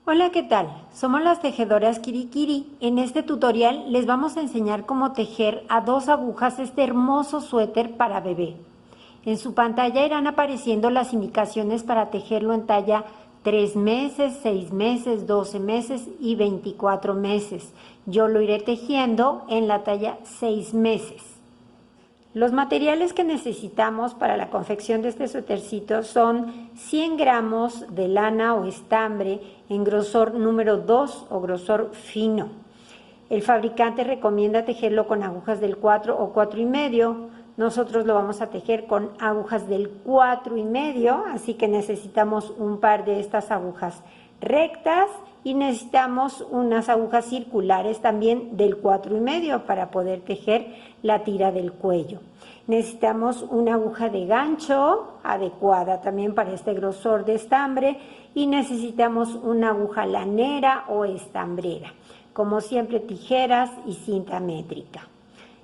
Hola, ¿qué tal? Somos las tejedoras Kirikiri. En este tutorial les vamos a enseñar cómo tejer a 2 agujas este hermoso suéter para bebé. En su pantalla irán apareciendo las indicaciones para tejerlo en talla 3 meses, 6 meses, 12 meses y 24 meses. Yo lo iré tejiendo en la talla 6 meses. Los materiales que necesitamos para la confección de este suétercito son 100 gramos de lana o estambre en grosor número 2 o grosor fino. El fabricante recomienda tejerlo con agujas del 4 o 4,5. Nosotros lo vamos a tejer con agujas del 4,5, así que necesitamos un par de estas agujas rectas y necesitamos unas agujas circulares también del 4,5 para poder tejer la tira del cuello. Necesitamos una aguja de gancho adecuada también para este grosor de estambre y necesitamos una aguja lanera o estambrera. Como siempre, tijeras y cinta métrica.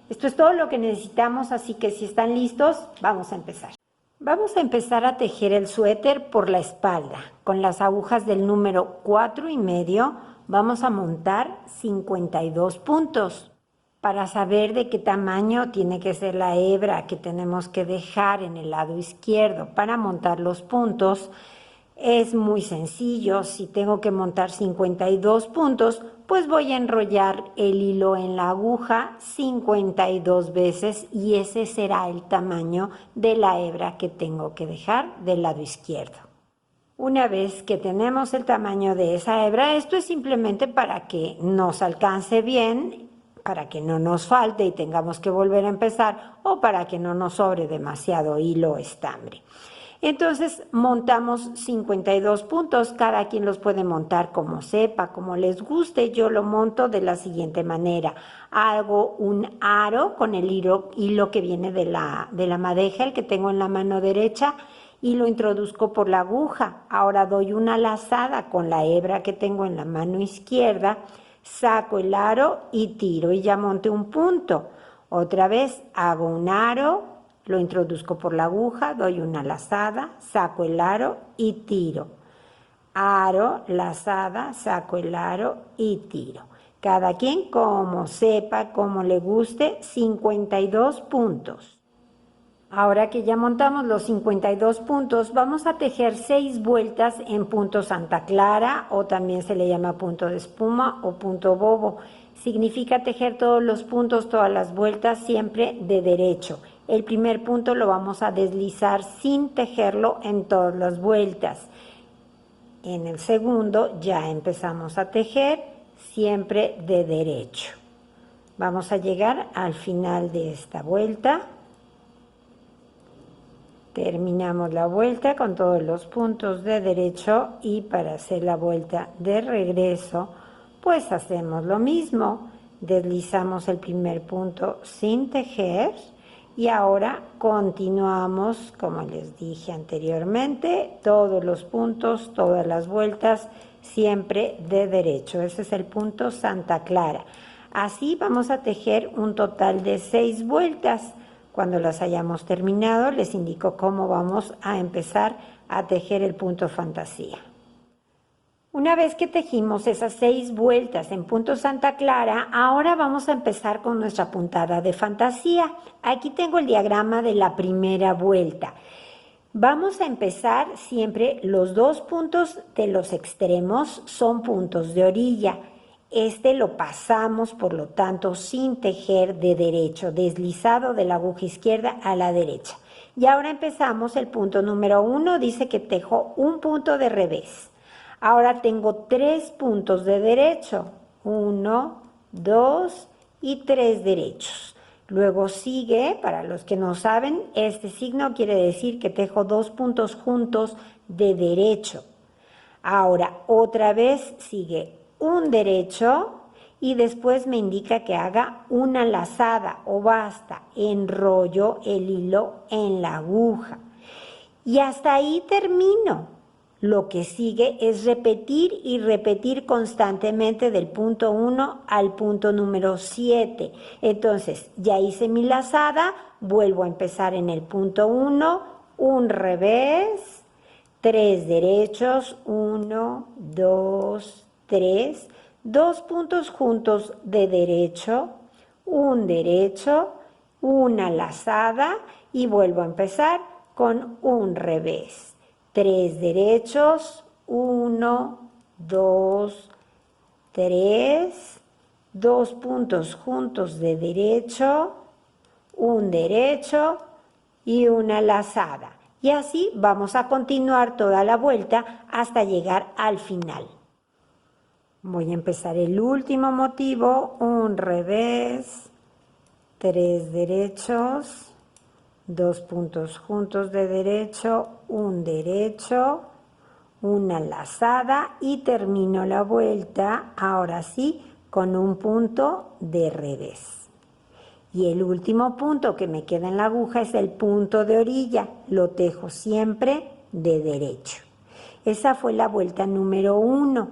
Esto es todo lo que necesitamos, así que si están listos, vamos a empezar. Vamos a empezar a tejer el suéter por la espalda. Con las agujas del número 4,5 vamos a montar 52 puntos. Para saber de qué tamaño tiene que ser la hebra que tenemos que dejar en el lado izquierdo para montar los puntos, es muy sencillo. Si tengo que montar 52 puntos, pues voy a enrollar el hilo en la aguja 52 veces y ese será el tamaño de la hebra que tengo que dejar del lado izquierdo. Una vez que tenemos el tamaño de esa hebra, esto es simplemente para que nos alcance bien, para que no nos falte y tengamos que volver a empezar, o para que no nos sobre demasiado hilo o estambre. Entonces montamos 52 puntos, cada quien los puede montar como sepa, como les guste. Yo lo monto de la siguiente manera: hago un aro con el hilo que viene de la madeja, el que tengo en la mano derecha, y lo introduzco por la aguja. Ahora doy una lazada con la hebra que tengo en la mano izquierda, saco el aro y tiro y ya monté un punto. Otra vez hago un aro, lo introduzco por la aguja, doy una lazada, saco el aro y tiro. Aro, lazada, saco el aro y tiro. Cada quien como sepa, como le guste, 52 puntos. Ahora que ya montamos los 52 puntos, vamos a tejer 6 vueltas en punto Santa Clara, o también se le llama punto de espuma o punto bobo. Significa tejer todos los puntos, todas las vueltas, siempre de derecho. El primer punto lo vamos a deslizar sin tejerlo en todas las vueltas. En el segundo ya empezamos a tejer siempre de derecho. Vamos a llegar al final de esta vuelta. Terminamos la vuelta con todos los puntos de derecho y para hacer la vuelta de regreso, pues hacemos lo mismo. Deslizamos el primer punto sin tejer y ahora continuamos, como les dije anteriormente, todos los puntos, todas las vueltas, siempre de derecho. Ese es el punto Santa Clara. Así vamos a tejer un total de 6 vueltas. Cuando las hayamos terminado, les indico cómo vamos a empezar a tejer el punto fantasía. Una vez que tejimos esas 6 vueltas en punto Santa Clara, ahora vamos a empezar con nuestra puntada de fantasía. Aquí tengo el diagrama de la primera vuelta. Vamos a empezar siempre, los 2 puntos de los extremos son puntos de orilla. Este lo pasamos, por lo tanto, sin tejer de derecho, deslizado de la aguja izquierda a la derecha. Y ahora empezamos el punto número 1, dice que tejo un punto de revés. Ahora tengo 3 puntos de derecho, 1, 2 y 3 derechos. Luego sigue, para los que no saben, este signo quiere decir que tejo 2 puntos juntos de derecho. Ahora otra vez sigue un derecho y después me indica que haga una lazada o basta, enrollo el hilo en la aguja y hasta ahí termino. Lo que sigue es repetir y repetir constantemente del punto 1 al punto número 7. Entonces ya hice mi lazada, vuelvo a empezar en el punto 1, un revés, 3 derechos, 1, 2, 3, 2 puntos juntos de derecho, un derecho, una lazada y vuelvo a empezar con un revés. 3 derechos, 1, 2, 3, 2 puntos juntos de derecho, un derecho y una lazada. Y así vamos a continuar toda la vuelta hasta llegar al final. Voy a empezar el último motivo, un revés, 3 derechos, 2 puntos juntos de derecho, un derecho, una lazada y termino la vuelta, ahora sí, con un punto de revés. Y el último punto que me queda en la aguja es el punto de orilla. Lo tejo siempre de derecho. Esa fue la vuelta número 1.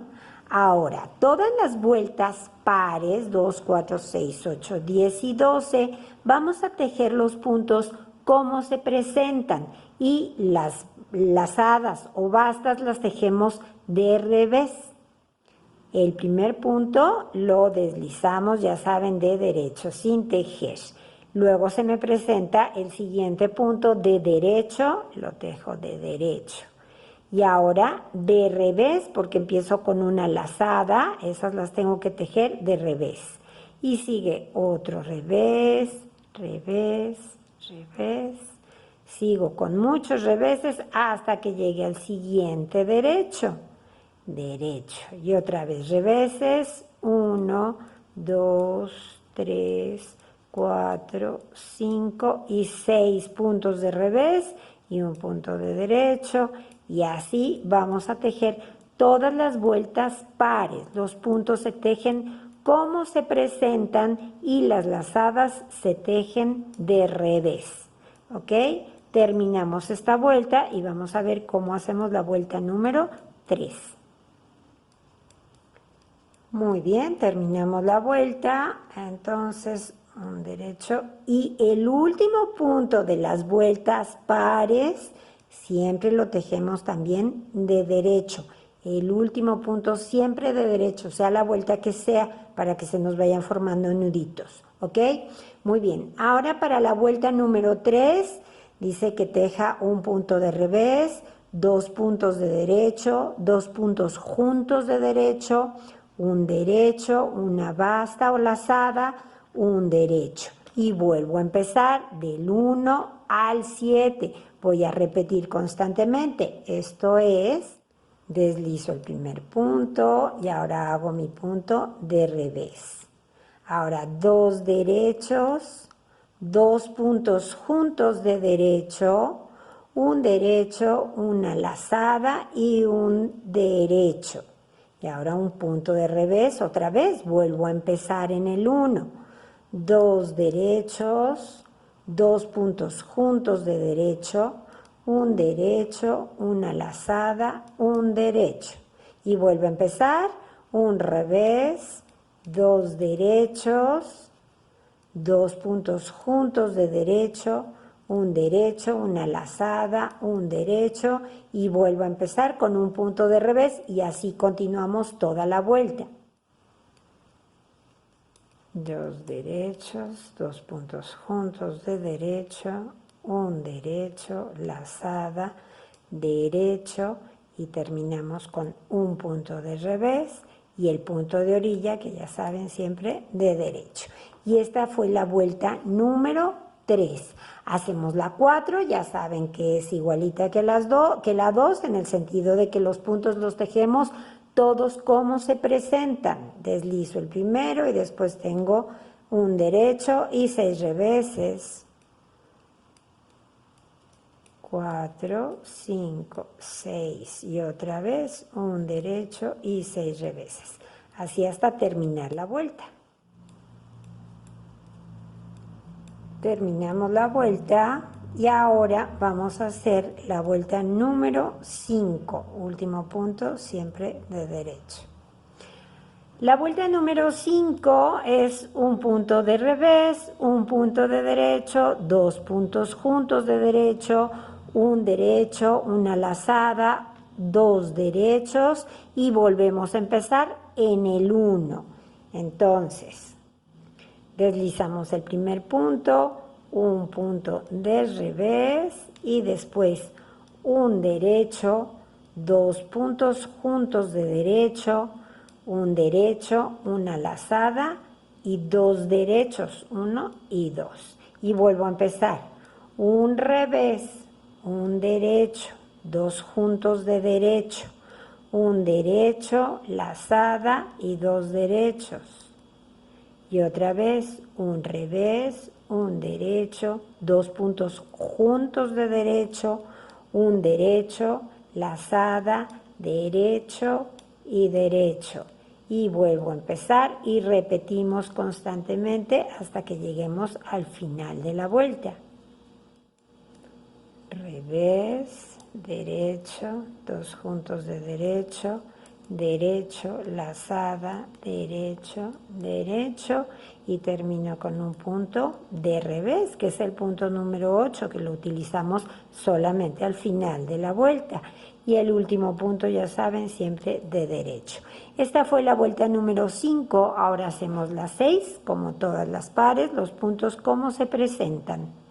Ahora, todas las vueltas pares, 2, 4, 6, 8, 10 y 12, vamos a tejer los puntos como se presentan. Y las lazadas o bastas las tejemos de revés. El primer punto lo deslizamos, ya saben, de derecho, sin tejer. Luego se me presenta el siguiente punto de derecho, lo tejo de derecho. Y ahora de revés, porque empiezo con una lazada, esas las tengo que tejer de revés. Y sigue otro revés, revés, revés. Sigo con muchos reveses hasta que llegue al siguiente derecho. Derecho y otra vez reveses, 1, 2, 3, 4, 5 y 6 puntos de revés y un punto de derecho y así vamos a tejer todas las vueltas pares. Los puntos se tejen como se presentan y las lazadas se tejen de revés, ¿ok? Terminamos esta vuelta y vamos a ver cómo hacemos la vuelta número 3. Muy bien, terminamos la vuelta, entonces un derecho y el último punto de las vueltas pares siempre lo tejemos también de derecho. El último punto siempre de derecho, sea la vuelta que sea, para que se nos vayan formando nuditos, ¿ok? Muy bien, ahora para la vuelta número 3, dice que teja un punto de revés, 2 puntos de derecho, 2 puntos juntos de derecho, un derecho, una basta o lazada, un derecho. Y vuelvo a empezar del 1 al 7. Voy a repetir constantemente. Esto es, deslizo el primer punto y ahora hago mi punto de revés. Ahora 2 derechos, 2 puntos juntos de derecho, un derecho, una lazada y un derecho. Y ahora un punto de revés, otra vez, vuelvo a empezar en el 1. 2 derechos, 2 puntos juntos de derecho, un derecho, una lazada, un derecho. Y vuelvo a empezar, un revés, 2 derechos, 2 puntos juntos de derecho, un derecho, una lazada, un derecho y vuelvo a empezar con un punto de revés y así continuamos toda la vuelta. 2 derechos, 2 puntos juntos de derecho, un derecho, lazada, derecho y terminamos con un punto de revés y el punto de orilla que ya saben siempre de derecho. Y esta fue la vuelta número 3. Hacemos la 4, ya saben que es igualita que la 2 en el sentido de que los puntos los tejemos todos como se presentan. Deslizo el primero y después tengo un derecho y 6 reveses. 4, 5, 6 y otra vez un derecho y 6 reveses. Así hasta terminar la vuelta. Terminamos la vuelta y ahora vamos a hacer la vuelta número 5, último punto siempre de derecho. La vuelta número 5 es un punto de revés, un punto de derecho, 2 puntos juntos de derecho, un derecho, una lazada, 2 derechos y volvemos a empezar en el 1. Entonces, deslizamos el primer punto, un punto de revés y después un derecho, 2 puntos juntos de derecho, un derecho, una lazada y 2 derechos, 1 y 2. Y vuelvo a empezar, un revés, un derecho, 2 juntos de derecho, un derecho, lazada y 2 derechos. Y otra vez, un revés, un derecho, 2 puntos juntos de derecho, un derecho, lazada, derecho y derecho. Y vuelvo a empezar y repetimos constantemente hasta que lleguemos al final de la vuelta. Revés, derecho, 2 juntos de derecho, derecho, lazada, derecho, derecho y termino con un punto de revés, que es el punto número 8, que lo utilizamos solamente al final de la vuelta. Y el último punto, ya saben, siempre de derecho. Esta fue la vuelta número 5, ahora hacemos la 6, como todas las pares, los puntos cómo se presentan.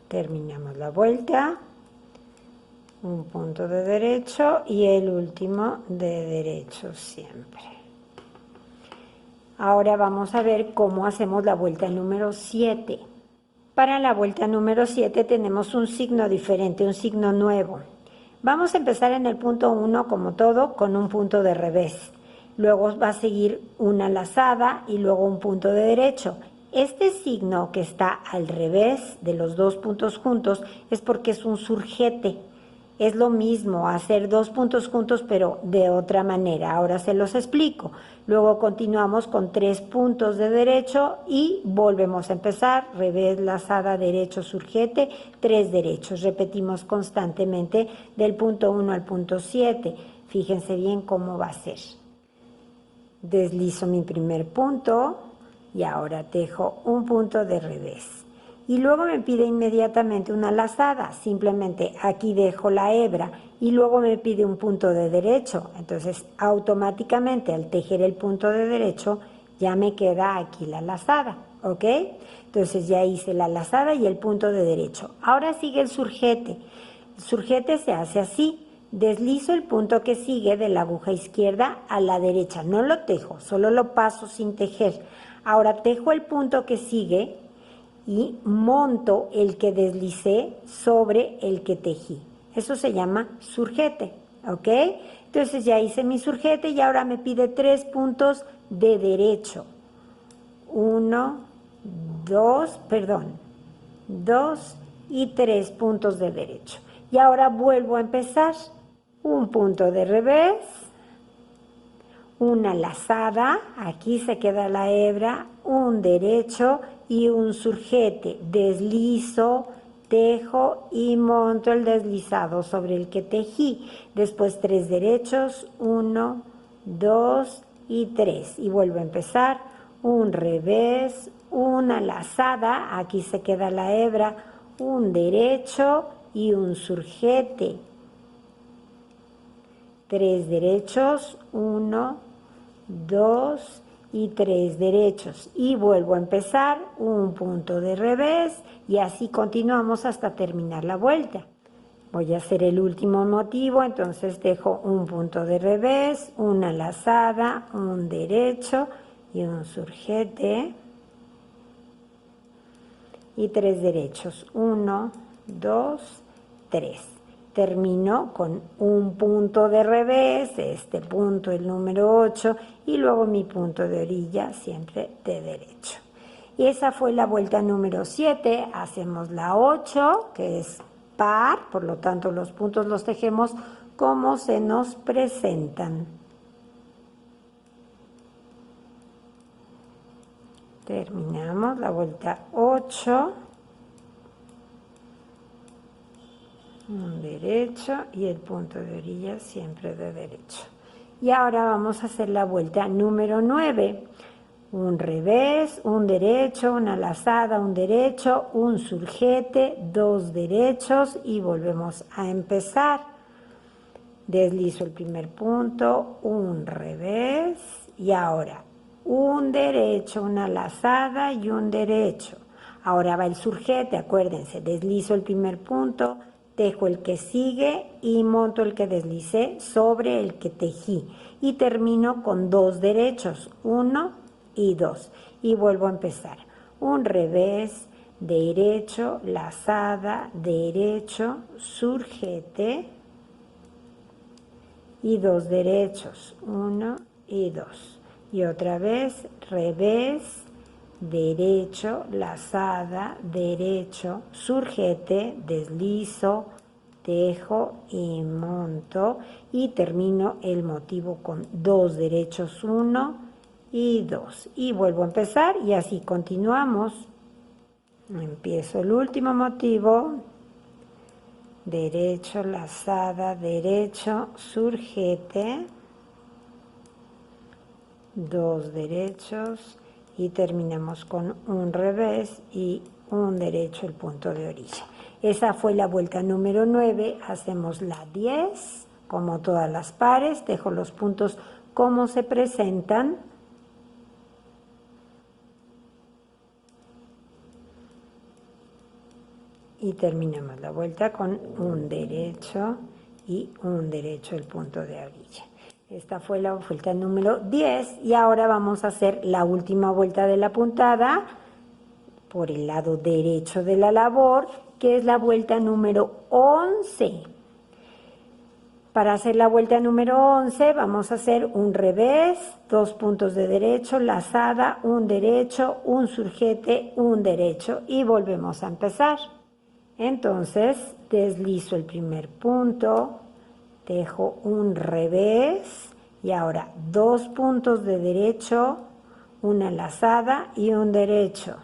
Terminamos la vuelta, un punto de derecho y el último de derecho siempre. Ahora vamos a ver cómo hacemos la vuelta número 7. Para la vuelta número 7 tenemos un signo diferente, un signo nuevo. Vamos a empezar en el punto 1 como todo con un punto de revés. Luego va a seguir una lazada y luego un punto de derecho. Este signo que está al revés de los 2 puntos juntos es porque es un surgete. Es lo mismo hacer 2 puntos juntos pero de otra manera. Ahora se los explico. Luego continuamos con 3 puntos de derecho y volvemos a empezar. Revés, lazada, derecho, surgete, 3 derechos. Repetimos constantemente del punto 1 al punto 7. Fíjense bien cómo va a ser. Deslizo mi primer punto y ahora tejo un punto de revés. Y luego me pide inmediatamente una lazada, simplemente aquí dejo la hebra y luego me pide un punto de derecho. Entonces automáticamente al tejer el punto de derecho ya me queda aquí la lazada, ¿ok? Entonces ya hice la lazada y el punto de derecho. Ahora sigue el surgete. El surgete se hace así. Deslizo el punto que sigue de la aguja izquierda a la derecha. No lo tejo, solo lo paso sin tejer. Ahora tejo el punto que sigue y monto el que deslicé sobre el que tejí. Eso se llama surgete, ¿ok? Entonces ya hice mi surgete y ahora me pide 3 puntos de derecho. 1, 2 y 3 puntos de derecho. Y ahora vuelvo a empezar. Un punto de revés, una lazada, aquí se queda la hebra, un derecho y un surgete. Deslizo, tejo y monto el deslizado sobre el que tejí. Después 3 derechos, 1, 2 y 3. Y vuelvo a empezar. Un revés, una lazada, aquí se queda la hebra, un derecho y un surgete. 3 derechos, 1, 2 y 3 derechos. Y vuelvo a empezar, un punto de revés y así continuamos hasta terminar la vuelta. Voy a hacer el último motivo, entonces dejo un punto de revés, una lazada, un derecho y un surgete. Y 3 derechos, 1, 2, 3. Termino con un punto de revés, este punto el número 8 y luego mi punto de orilla siempre de derecho. Y esa fue la vuelta número 7, hacemos la 8 que es par, por lo tanto los puntos los tejemos como se nos presentan. Terminamos la vuelta 8. Un derecho y el punto de orilla siempre de derecho. Y ahora vamos a hacer la vuelta número 9. Un revés, un derecho, una lazada, un derecho, un surgete, 2 derechos y volvemos a empezar. Deslizo el primer punto, un revés y ahora un derecho, una lazada y un derecho. Ahora va el surgete, acuérdense, deslizo el primer punto, tejo el que sigue y monto el que deslicé sobre el que tejí y termino con 2 derechos, 1 y 2 y vuelvo a empezar. Un revés, derecho, lazada, derecho, surgete y 2 derechos, 1 y 2 y otra vez revés, derecho, lazada, derecho, surgete, deslizo, tejo y monto y termino el motivo con 2 derechos, 1 y 2 y vuelvo a empezar y así continuamos. Empiezo el último motivo, derecho, lazada, derecho, surgete, 2 derechos y terminamos con un revés y un derecho el punto de orilla. Esa fue la vuelta número 9, hacemos la 10 como todas las pares, dejo los puntos como se presentan. Y terminamos la vuelta con un derecho y un derecho el punto de orilla. Esta fue la vuelta número 10 y ahora vamos a hacer la última vuelta de la puntada por el lado derecho de la labor, que es la vuelta número 11. Para hacer la vuelta número 11 vamos a hacer un revés, 2 puntos de derecho, lazada, un derecho, un surgete, un derecho y volvemos a empezar. Entonces deslizo el primer punto, tejo un revés y ahora 2 puntos de derecho, una lazada y un derecho.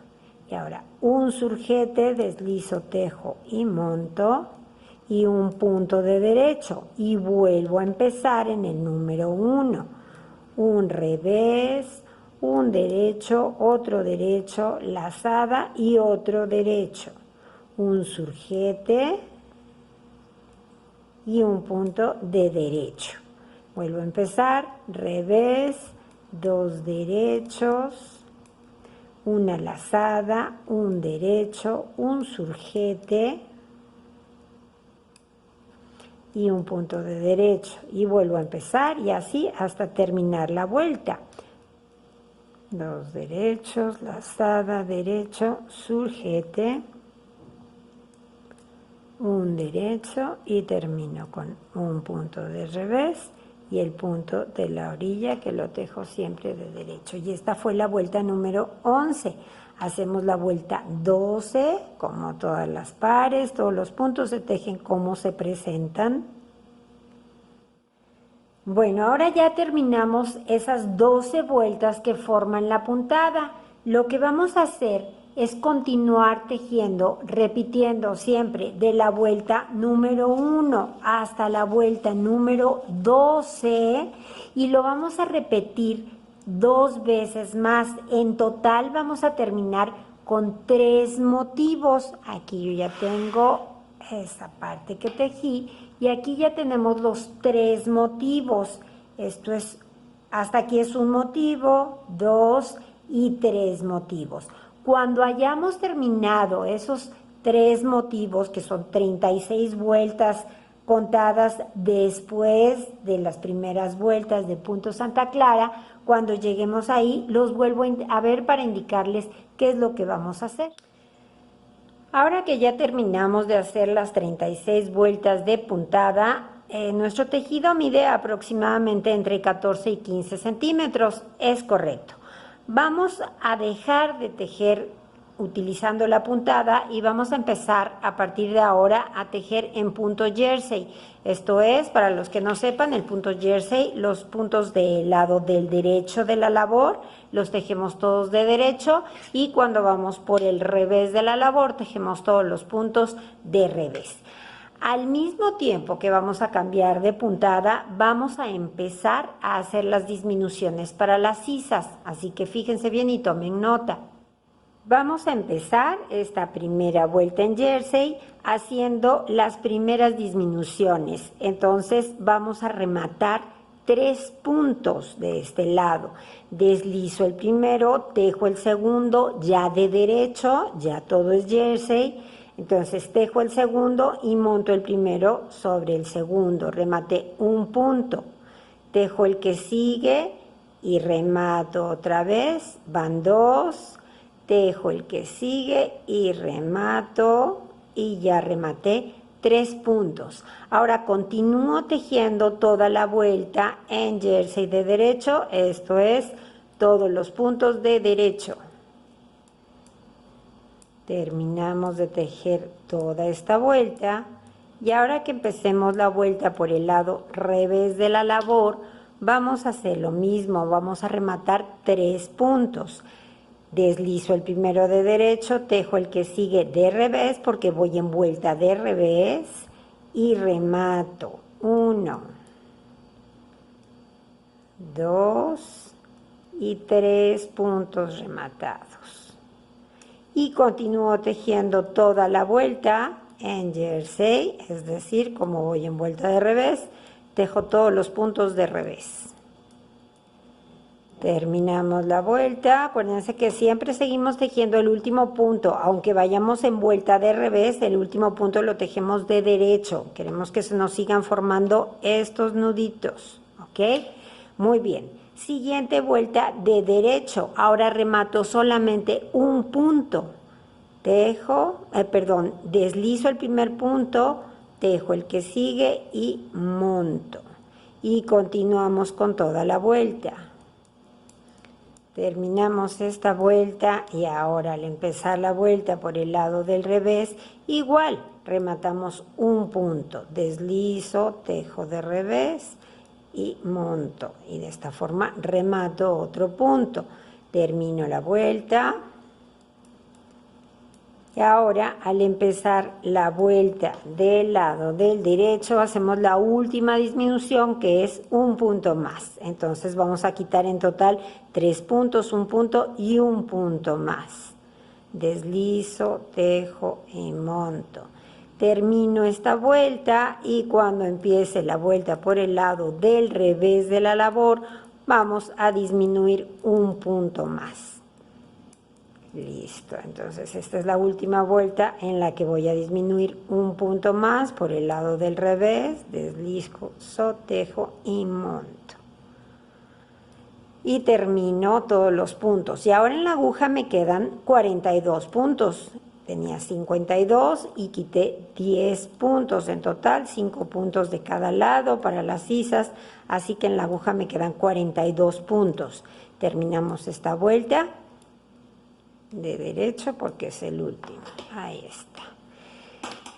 Y ahora un surgete, deslizo, tejo y monto y un punto de derecho y vuelvo a empezar en el número 1. Un revés, un derecho, otro derecho, lazada y otro derecho. Un surgete y un punto de derecho. Vuelvo a empezar, revés, 2 derechos, una lazada, un derecho, un surgete y un punto de derecho. Y vuelvo a empezar y así hasta terminar la vuelta. 2 derechos, lazada, derecho, surgete, un derecho y termino con un punto de revés y el punto de la orilla que lo tejo siempre de derecho. Y esta fue la vuelta número 11. Hacemos la vuelta 12, como todas las pares, todos los puntos se tejen como se presentan. Bueno, ahora ya terminamos esas 12 vueltas que forman la puntada. Lo que vamos a hacer es continuar tejiendo, repitiendo siempre de la vuelta número 1 hasta la vuelta número 12 y lo vamos a repetir 2 veces más. En total vamos a terminar con 3 motivos. Aquí yo ya tengo esa parte que tejí y aquí ya tenemos los 3 motivos. Esto es, hasta aquí es un motivo, 2 y 3 motivos. Cuando hayamos terminado esos 3 motivos, que son 36 vueltas contadas después de las primeras vueltas de punto Santa Clara, cuando lleguemos ahí, los vuelvo a ver para indicarles qué es lo que vamos a hacer. Ahora que ya terminamos de hacer las 36 vueltas de puntada, nuestro tejido mide aproximadamente entre 14 y 15 centímetros, es correcto. Vamos a dejar de tejer utilizando la puntada y vamos a empezar a partir de ahora a tejer en punto jersey. Esto es, para los que no sepan, el punto jersey, los puntos del lado del derecho de la labor, los tejemos todos de derecho y cuando vamos por el revés de la labor, tejemos todos los puntos de revés. Al mismo tiempo que vamos a cambiar de puntada, vamos a empezar a hacer las disminuciones para las sisas, así que fíjense bien y tomen nota. Vamos a empezar esta primera vuelta en jersey haciendo las primeras disminuciones. Entonces vamos a rematar 3 puntos de este lado. Deslizo el primero, tejo el segundo, ya de derecho, ya todo es jersey. Entonces tejo el segundo y monto el primero sobre el segundo. Rematé un punto. Tejo el que sigue y remato otra vez. Van 2. Tejo el que sigue y remato y ya rematé 3 puntos. Ahora continúo tejiendo toda la vuelta en jersey de derecho, esto es todos los puntos de derecho. Terminamos de tejer toda esta vuelta y ahora que empecemos la vuelta por el lado revés de la labor, vamos a hacer lo mismo, vamos a rematar 3 puntos. Deslizo el primero de derecho, tejo el que sigue de revés porque voy en vuelta de revés y remato 1, 2 y 3 puntos rematados. Y continúo tejiendo toda la vuelta en jersey, es decir, como voy en vuelta de revés, tejo todos los puntos de revés. Terminamos la vuelta, acuérdense que siempre seguimos tejiendo el último punto, aunque vayamos en vuelta de revés, el último punto lo tejemos de derecho, queremos que se nos sigan formando estos nuditos, ¿ok? Muy bien, siguiente vuelta de derecho, ahora remato solamente un punto, deslizo el primer punto, tejo el que sigue y monto, y continuamos con toda la vuelta. Terminamos esta vuelta y ahora al empezar la vuelta por el lado del revés, igual rematamos un punto, deslizo, tejo de revés y monto. Y de esta forma remato otro punto. Termino la vuelta. Y ahora al empezar la vuelta del lado del derecho hacemos la última disminución que es un punto más. Entonces vamos a quitar en total 3 puntos, un punto y un punto más. Deslizo, tejo y monto. Termino esta vuelta y cuando empiece la vuelta por el lado del revés de la labor vamos a disminuir un punto más. Listo, entonces esta es la última vuelta en la que voy a disminuir un punto más por el lado del revés, deslizo, tejo y monto. Y termino todos los puntos. Y ahora en la aguja me quedan 42 puntos. Tenía 52 y quité 10 puntos en total, 5 puntos de cada lado para las sisas, así que en la aguja me quedan 42 puntos. Terminamos esta vuelta de derecho porque es el último. Ahí está.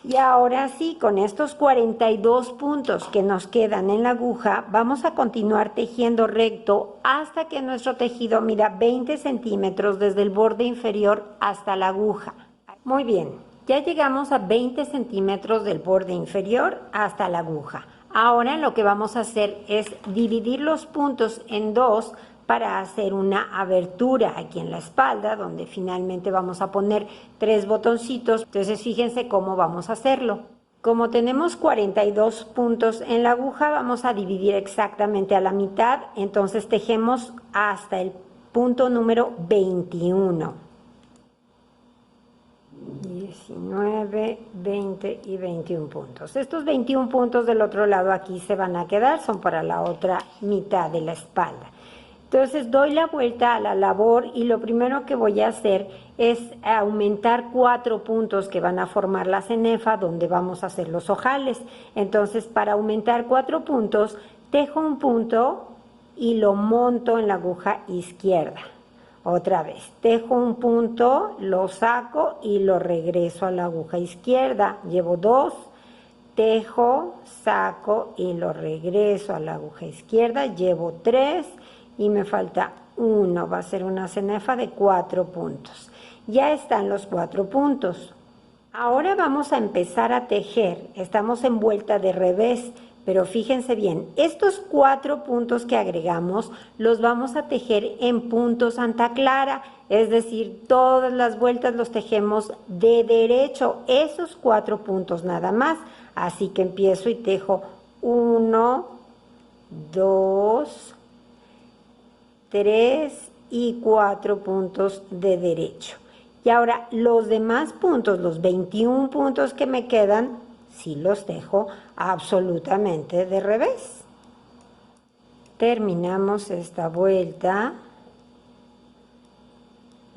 Y ahora sí, con estos 42 puntos que nos quedan en la aguja, vamos a continuar tejiendo recto hasta que nuestro tejido mida 20 centímetros desde el borde inferior hasta la aguja. Muy bien, ya llegamos a 20 centímetros del borde inferior hasta la aguja. Ahora lo que vamos a hacer es dividir los puntos en 2 para hacer una abertura aquí en la espalda, donde finalmente vamos a poner 3 botoncitos. Entonces fíjense cómo vamos a hacerlo. Como tenemos 42 puntos en la aguja, vamos a dividir exactamente a la mitad, entonces tejemos hasta el punto número 21. 19, 20 y 21 puntos. Estos 21 puntos del otro lado aquí se van a quedar, son para la otra mitad de la espalda. Entonces doy la vuelta a la labor y lo primero que voy a hacer es aumentar 4 puntos que van a formar la cenefa donde vamos a hacer los ojales. Entonces para aumentar 4 puntos, tejo un punto y lo monto en la aguja izquierda. Otra vez, tejo un punto, lo saco y lo regreso a la aguja izquierda. Llevo 2, tejo, saco y lo regreso a la aguja izquierda. Llevo 3 y me falta 1. Va a ser una cenefa de 4 puntos. Ya están los 4 puntos. Ahora vamos a empezar a tejer. Estamos en vuelta de revés, pero fíjense bien, estos 4 puntos que agregamos los vamos a tejer en punto Santa Clara, es decir, todas las vueltas los tejemos de derecho, esos 4 puntos nada más. Así que empiezo y tejo 1, 2, 3 y 4 puntos de derecho. Y ahora los demás puntos, los 21 puntos que me quedan, sí los tejo absolutamente de revés. Terminamos esta vuelta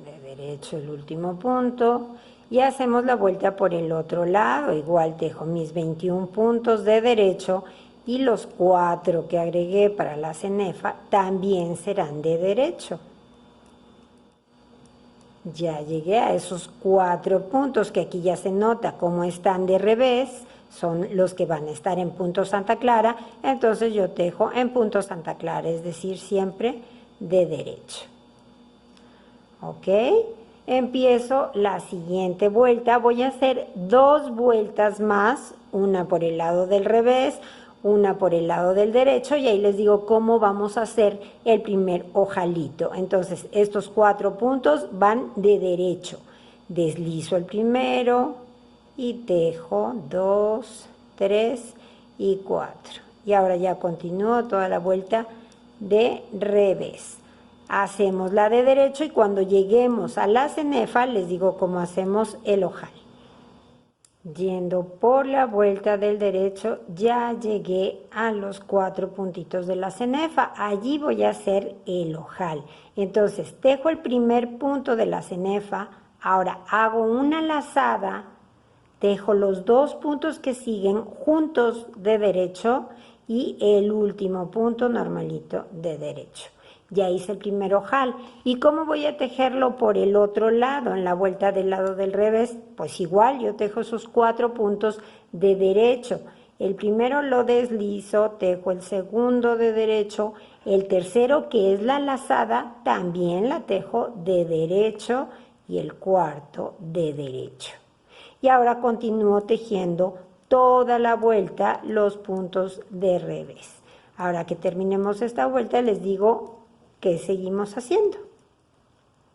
de derecho, el último punto, y hacemos la vuelta por el otro lado. Igual tejo mis 21 puntos de derecho y los 4 que agregué para la cenefa también serán de derecho. Ya llegué a esos 4 puntos que aquí ya se nota cómo están de revés, son los que van a estar en punto Santa Clara, entonces yo tejo en punto Santa Clara, es decir, siempre de derecho. ¿Ok? Empiezo la siguiente vuelta, voy a hacer 2 vueltas más, una por el lado del revés, una por el lado del derecho, y ahí les digo cómo vamos a hacer el primer ojalito. Entonces, estos 4 puntos van de derecho. Deslizo el primero y tejo 2, 3 y 4. Y ahora ya continúo toda la vuelta de revés. Hacemos la de derecho y cuando lleguemos a la cenefa les digo cómo hacemos el ojal. Yendo por la vuelta del derecho, ya llegué a los 4 puntitos de la cenefa. Allí voy a hacer el ojal. Entonces, tejo el primer punto de la cenefa. Ahora hago una lazada, tejo los 2 puntos que siguen juntos de derecho y el último punto normalito de derecho. Ya hice el primer ojal. ¿Y cómo voy a tejerlo por el otro lado, en la vuelta del lado del revés? Pues igual, yo tejo esos 4 puntos de derecho. El primero lo deslizo, tejo el segundo de derecho, el tercero, que es la lazada, también la tejo de derecho, y el cuarto de derecho. Y ahora continúo tejiendo toda la vuelta los puntos de revés. Ahora que terminemos esta vuelta les digo ¿qué seguimos haciendo?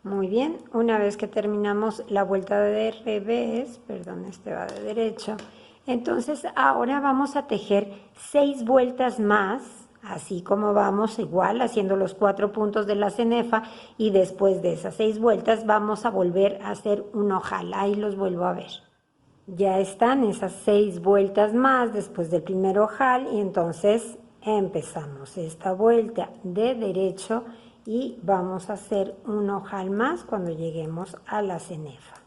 Muy bien, una vez que terminamos la vuelta de revés, perdón, este va de derecho, entonces ahora vamos a tejer 6 vueltas más, así como vamos igual haciendo los 4 puntos de la cenefa, y después de esas 6 vueltas vamos a volver a hacer un ojal. Ahí los vuelvo a ver. Ya están esas 6 vueltas más después del primer ojal, y entonces empezamos esta vuelta de derecho y vamos a hacer un ojal más cuando lleguemos a la cenefa.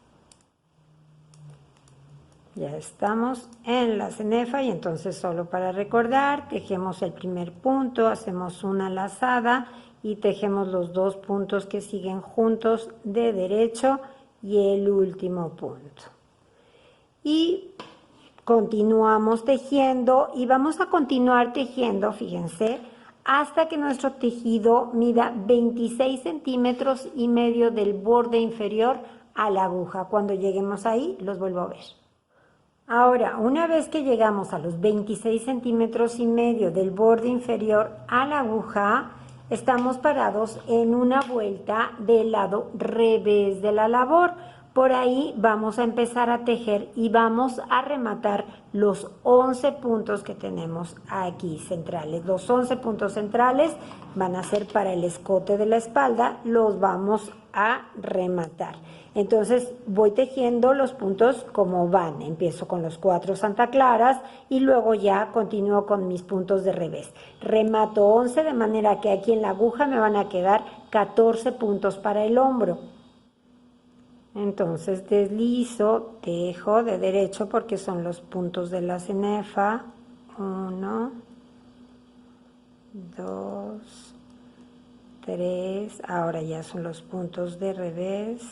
Ya estamos en la cenefa y entonces solo para recordar, tejemos el primer punto, hacemos una lazada y tejemos los 2 puntos que siguen juntos de derecho y el último punto. Y continuamos tejiendo y vamos a continuar tejiendo, fíjense, hasta que nuestro tejido mida 26 centímetros y medio del borde inferior a la aguja. Cuando lleguemos ahí, los vuelvo a ver. Ahora, una vez que llegamos a los 26 centímetros y medio del borde inferior a la aguja, estamos parados en una vuelta del lado revés de la labor. Por ahí vamos a empezar a tejer y vamos a rematar los 11 puntos que tenemos aquí centrales. Los 11 puntos centrales van a ser para el escote de la espalda, los vamos a rematar. Entonces voy tejiendo los puntos como van. Empiezo con los 4 Santa Claras y luego ya continúo con mis puntos de revés. Remato 11 de manera que aquí en la aguja me van a quedar 14 puntos para el hombro. Entonces deslizo, tejo de derecho porque son los puntos de la cenefa. 1, 2, 3, ahora ya son los puntos de revés.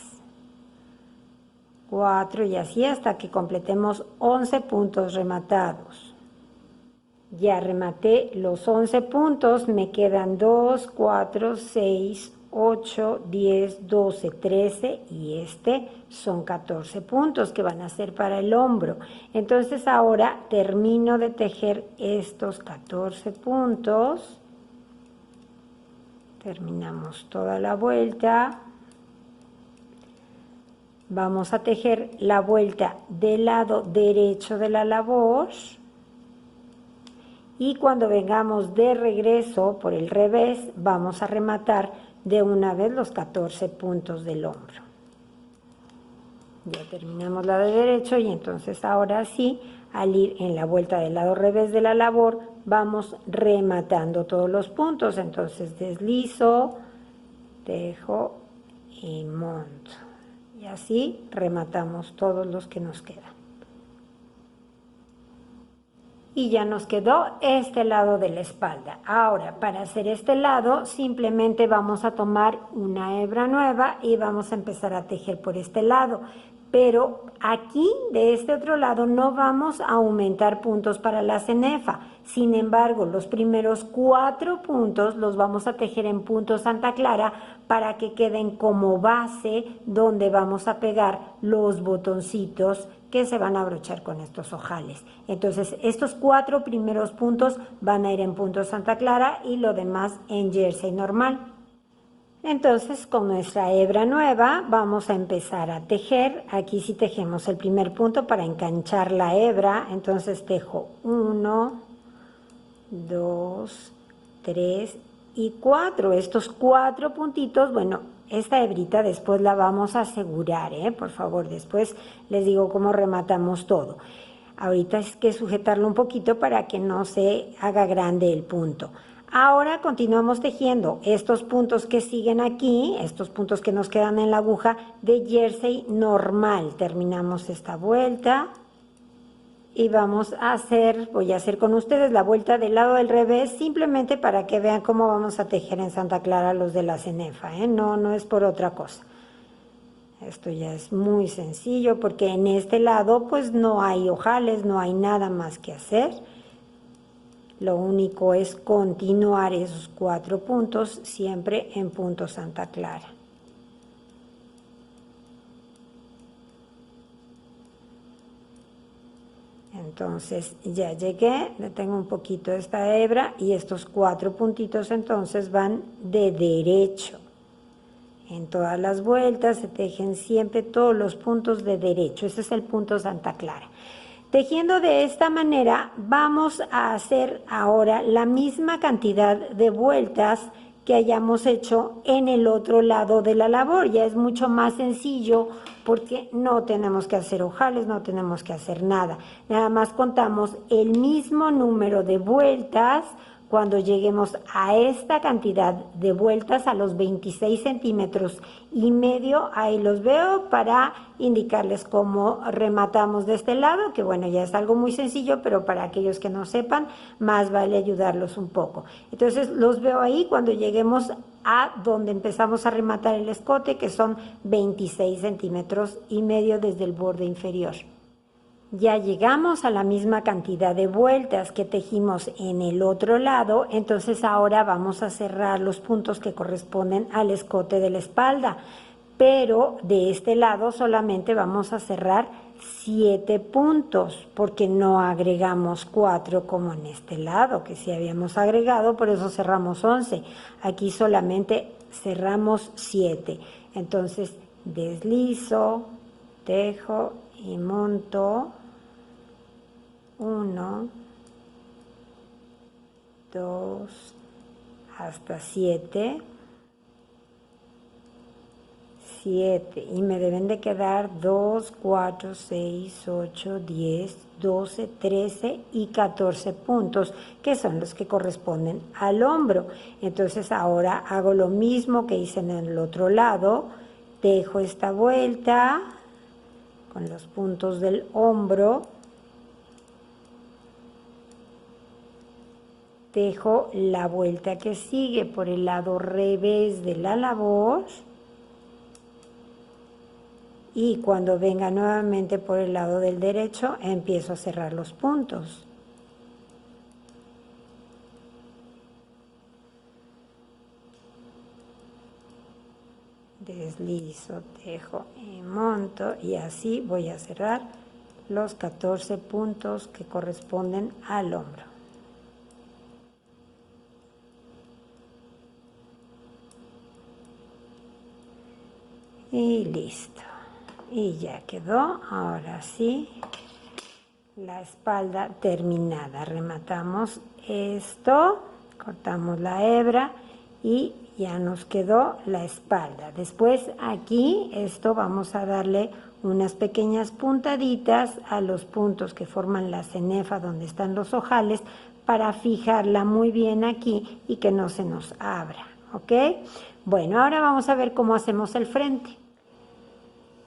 4 y así hasta que completemos 11 puntos rematados. Ya rematé los 11 puntos, me quedan 2, 4, 6, 8, 10, 12, 13 y este son 14 puntos que van a ser para el hombro. Entonces ahora termino de tejer estos 14 puntos. Terminamos toda la vuelta. Vamos a tejer la vuelta del lado derecho de la labor. Y cuando vengamos de regreso por el revés, vamos a rematar de una vez los 14 puntos del hombro. Ya terminamos la de derecho y entonces ahora sí, al ir en la vuelta del lado revés de la labor, vamos rematando todos los puntos. Entonces deslizo, tejo y monto. Y así rematamos todos los que nos quedan. Y ya nos quedó este lado de la espalda. Ahora, para hacer este lado, simplemente vamos a tomar una hebra nueva y vamos a empezar a tejer por este lado. Pero aquí, de este otro lado, no vamos a aumentar puntos para la cenefa. Sin embargo, los primeros 4 puntos los vamos a tejer en punto Santa Clara para que queden como base donde vamos a pegar los botoncitos que se van a abrochar con estos ojales. Entonces, estos 4 primeros puntos van a ir en punto Santa Clara y lo demás en jersey normal. Entonces, con nuestra hebra nueva vamos a empezar a tejer. Aquí sí tejemos el primer punto para enganchar la hebra. Entonces tejo 1, 2, 3 y 4. Estos 4 puntitos, bueno, esta hebrita después la vamos a asegurar, por favor, después les digo cómo rematamos todo. Ahorita es que sujetarlo un poquito para que no se haga grande el punto. Ahora continuamos tejiendo estos puntos que siguen aquí, estos puntos que nos quedan en la aguja de jersey normal. Terminamos esta vuelta y vamos a hacer, voy a hacer con ustedes la vuelta del lado del revés, simplemente para que vean cómo vamos a tejer en Santa Clara los de la cenefa, no es por otra cosa. Esto ya es muy sencillo porque en este lado pues no hay ojales, no hay nada más que hacer. Lo único es continuar esos 4 puntos siempre en punto Santa Clara. Entonces ya llegué, detengo un poquito esta hebra y estos 4 puntitos entonces van de derecho. En todas las vueltas se tejen siempre todos los puntos de derecho. Ese es el punto Santa Clara. Tejiendo de esta manera vamos a hacer ahora la misma cantidad de vueltas que hayamos hecho en el otro lado de la labor. Ya es mucho más sencillo porque no tenemos que hacer ojales, no tenemos que hacer nada. Nada más contamos el mismo número de vueltas. Cuando lleguemos a esta cantidad de vueltas, a los 26 centímetros y medio, ahí los veo para indicarles cómo rematamos de este lado, que bueno, ya es algo muy sencillo, pero para aquellos que no sepan, más vale ayudarlos un poco. Entonces los veo ahí cuando lleguemos a donde empezamos a rematar el escote, que son 26 centímetros y medio desde el borde inferior. Ya llegamos a la misma cantidad de vueltas que tejimos en el otro lado, entonces ahora vamos a cerrar los puntos que corresponden al escote de la espalda, pero de este lado solamente vamos a cerrar 7 puntos, porque no agregamos 4 como en este lado, que sí habíamos agregado, por eso cerramos 11. Aquí solamente cerramos 7. Entonces deslizo, tejo y monto. 1, 2, hasta 7, 7, y me deben de quedar 2, 4, 6, 8, 10, 12, 13 y 14 puntos, que son los que corresponden al hombro. Entonces ahora hago lo mismo que hice en el otro lado, tejo esta vuelta con los puntos del hombro, tejo la vuelta que sigue por el lado revés de la labor y cuando venga nuevamente por el lado del derecho empiezo a cerrar los puntos. deslizo, tejo y monto, y así voy a cerrar los 14 puntos que corresponden al hombro. Y listo. Y ya quedó. Ahora sí, la espalda terminada. Rematamos esto, cortamos la hebra y ya nos quedó la espalda. Después aquí esto vamos a darle unas pequeñas puntaditas a los puntos que forman la cenefa donde están los ojales para fijarla muy bien aquí y que no se nos abra, ¿ok? Bueno, ahora vamos a ver cómo hacemos el frente.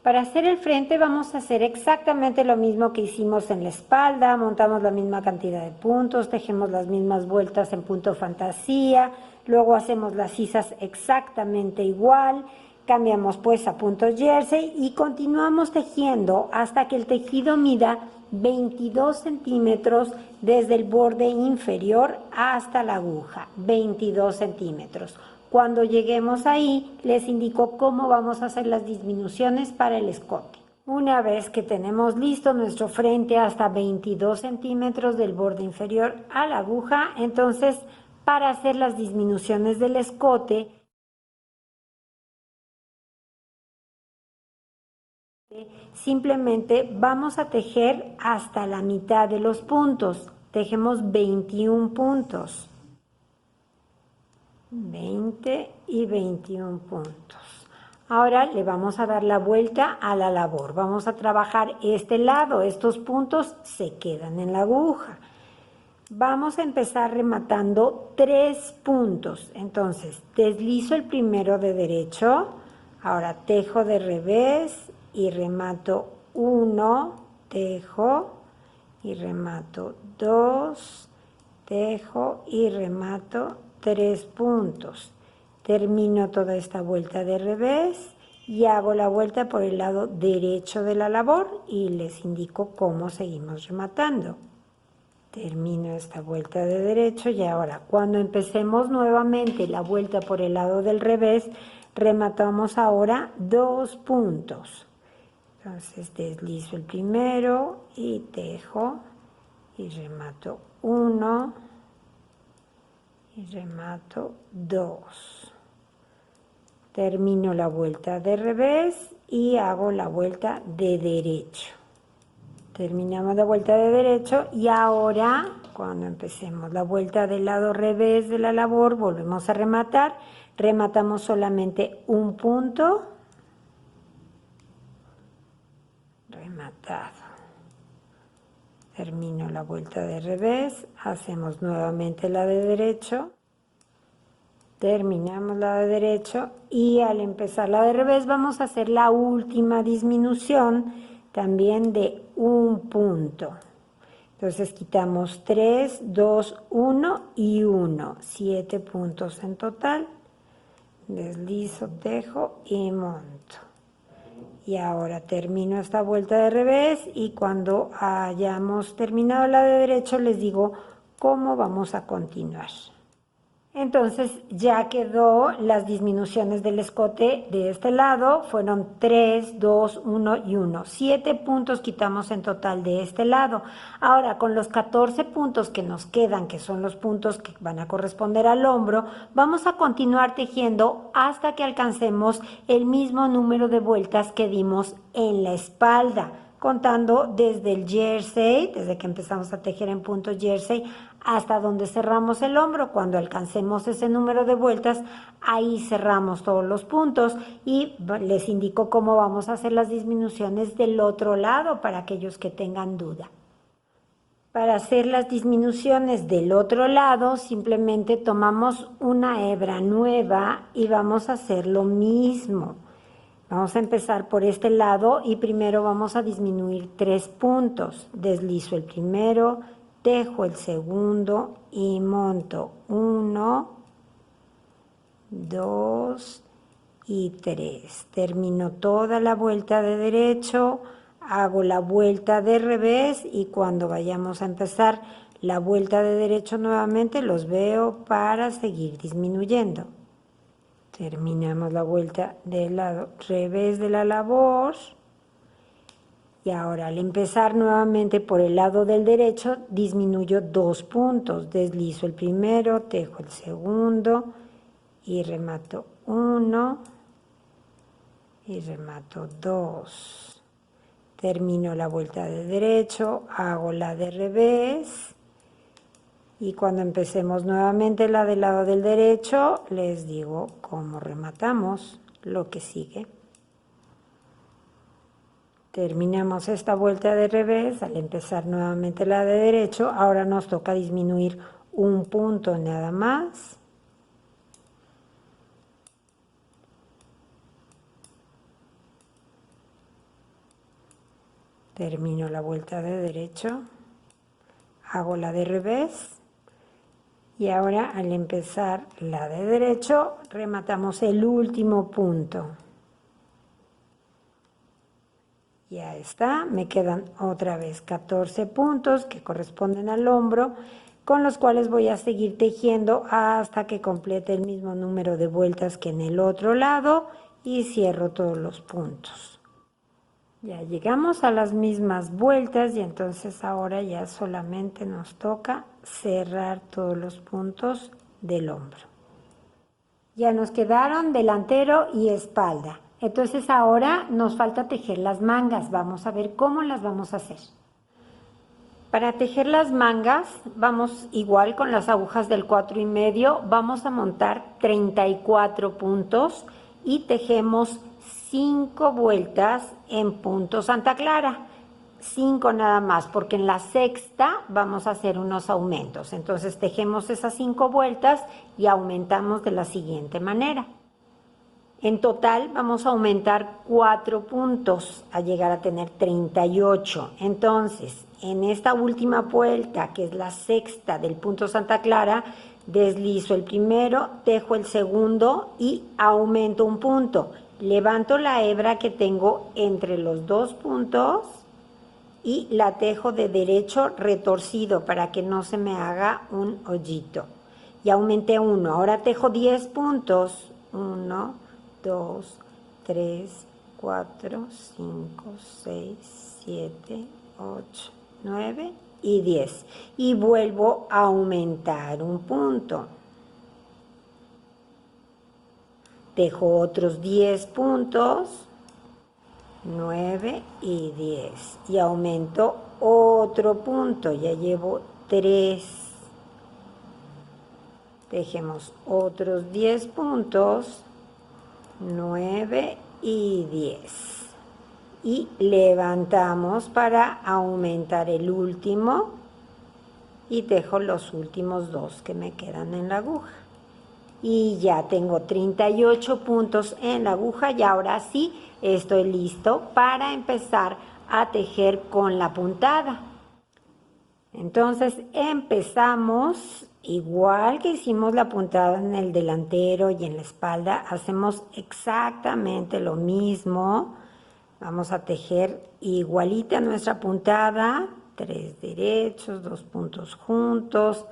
Para hacer el frente vamos a hacer exactamente lo mismo que hicimos en la espalda, montamos la misma cantidad de puntos, tejemos las mismas vueltas en punto fantasía, luego hacemos las sisas exactamente igual, cambiamos pues a punto jersey y continuamos tejiendo hasta que el tejido mida 22 centímetros desde el borde inferior hasta la aguja, 22 centímetros. Cuando lleguemos ahí, les indico cómo vamos a hacer las disminuciones para el escote. Una vez que tenemos listo nuestro frente hasta 22 centímetros del borde inferior a la aguja, entonces para hacer las disminuciones del escote, simplemente vamos a tejer hasta la mitad de los puntos. Tejemos 21 puntos. 20 y 21 puntos. Ahora le vamos a dar la vuelta a la labor. Vamos a trabajar este lado. Estos puntos se quedan en la aguja. Vamos a empezar rematando 3 puntos. Entonces, deslizo el primero de derecho. Ahora tejo de revés y remato 1, tejo y remato 2, tejo y remato 3 puntos. Termino toda esta vuelta de revés y hago la vuelta por el lado derecho de la labor y les indico cómo seguimos rematando. Termino esta vuelta de derecho y ahora cuando empecemos nuevamente la vuelta por el lado del revés, rematamos ahora 2 puntos. Entonces deslizo el primero y tejo y remato 1 y remato 2. Termino la vuelta de revés y hago la vuelta de derecho. Terminamos la vuelta de derecho y ahora cuando empecemos la vuelta del lado revés de la labor volvemos a rematar. Rematamos solamente un punto. Rematado. Termino la vuelta de revés, hacemos nuevamente la de derecho, terminamos la de derecho y al empezar la de revés vamos a hacer la última disminución también de un punto. Entonces quitamos 3, 2, 1 y 1, 7 puntos en total. Deslizo, tejo y monto. Y ahora termino esta vuelta de revés y cuando hayamos terminado la de derecho les digo cómo vamos a continuar. Entonces ya quedó las disminuciones del escote de este lado, fueron 3, 2, 1 y 1. 7 puntos quitamos en total de este lado. Ahora con los 14 puntos que nos quedan, que son los puntos que van a corresponder al hombro, vamos a continuar tejiendo hasta que alcancemos el mismo número de vueltas que dimos en la espalda, contando desde el jersey, desde que empezamos a tejer en punto jersey, hasta donde cerramos el hombro. Cuando alcancemos ese número de vueltas, ahí cerramos todos los puntos y les indico cómo vamos a hacer las disminuciones del otro lado para aquellos que tengan duda. Para hacer las disminuciones del otro lado, simplemente tomamos una hebra nueva y vamos a hacer lo mismo. Vamos a empezar por este lado y primero vamos a disminuir 3 puntos. Deslizo el primero, tejo el segundo y monto 1, 2 y 3. Termino toda la vuelta de derecho, hago la vuelta de revés y cuando vayamos a empezar la vuelta de derecho nuevamente los veo para seguir disminuyendo. Terminamos la vuelta del lado revés de la labor. Y ahora al empezar nuevamente por el lado del derecho, disminuyo 2 puntos. Deslizo el primero, tejo el segundo y remato 1 y remato 2. Termino la vuelta de derecho, hago la de revés. Y cuando empecemos nuevamente la del lado del derecho, les digo cómo rematamos lo que sigue. Terminamos esta vuelta de revés, al empezar nuevamente la de derecho, ahora nos toca disminuir un punto nada más. Termino la vuelta de derecho, hago la de revés. Y ahora al empezar la de derecho, rematamos el último punto. Ya está, me quedan otra vez 14 puntos que corresponden al hombro, con los cuales voy a seguir tejiendo hasta que complete el mismo número de vueltas que en el otro lado y cierro todos los puntos. Ya llegamos a las mismas vueltas y entonces ahora ya solamente nos toca cerrar todos los puntos del hombro. Ya nos quedaron delantero y espalda. Entonces ahora nos falta tejer las mangas. Vamos a ver cómo las vamos a hacer. Para tejer las mangas vamos igual con las agujas del 4,5. Vamos a montar 34 puntos y tejemos 5 vueltas en punto Santa Clara. 5 nada más, porque en la sexta vamos a hacer unos aumentos. Entonces tejemos esas 5 vueltas y aumentamos de la siguiente manera. En total vamos a aumentar 4 puntos a llegar a tener 38. Entonces, en esta última vuelta, que es la sexta del punto Santa Clara, deslizo el primero, tejo el segundo y aumento un punto. Levanto la hebra que tengo entre los 2 puntos y la tejo de derecho retorcido para que no se me haga un hoyito. Y aumenté 1. Ahora tejo 10 puntos. 1, 2, 3, 4, 5, 6, 7, 8, 9 y 10. Y vuelvo a aumentar un punto. Tejo otros 10 puntos, 9 y 10. Y aumento otro punto, ya llevo 3. Tejemos otros 10 puntos, 9 y 10. Y levantamos para aumentar el último y tejo los últimos 2 que me quedan en la aguja. Y ya tengo 38 puntos en la aguja y ahora sí estoy listo para empezar a tejer con la puntada. Entonces empezamos igual que hicimos la puntada en el delantero y en la espalda, hacemos exactamente lo mismo. Vamos a tejer igualita nuestra puntada, 3 derechos, 2 puntos juntos,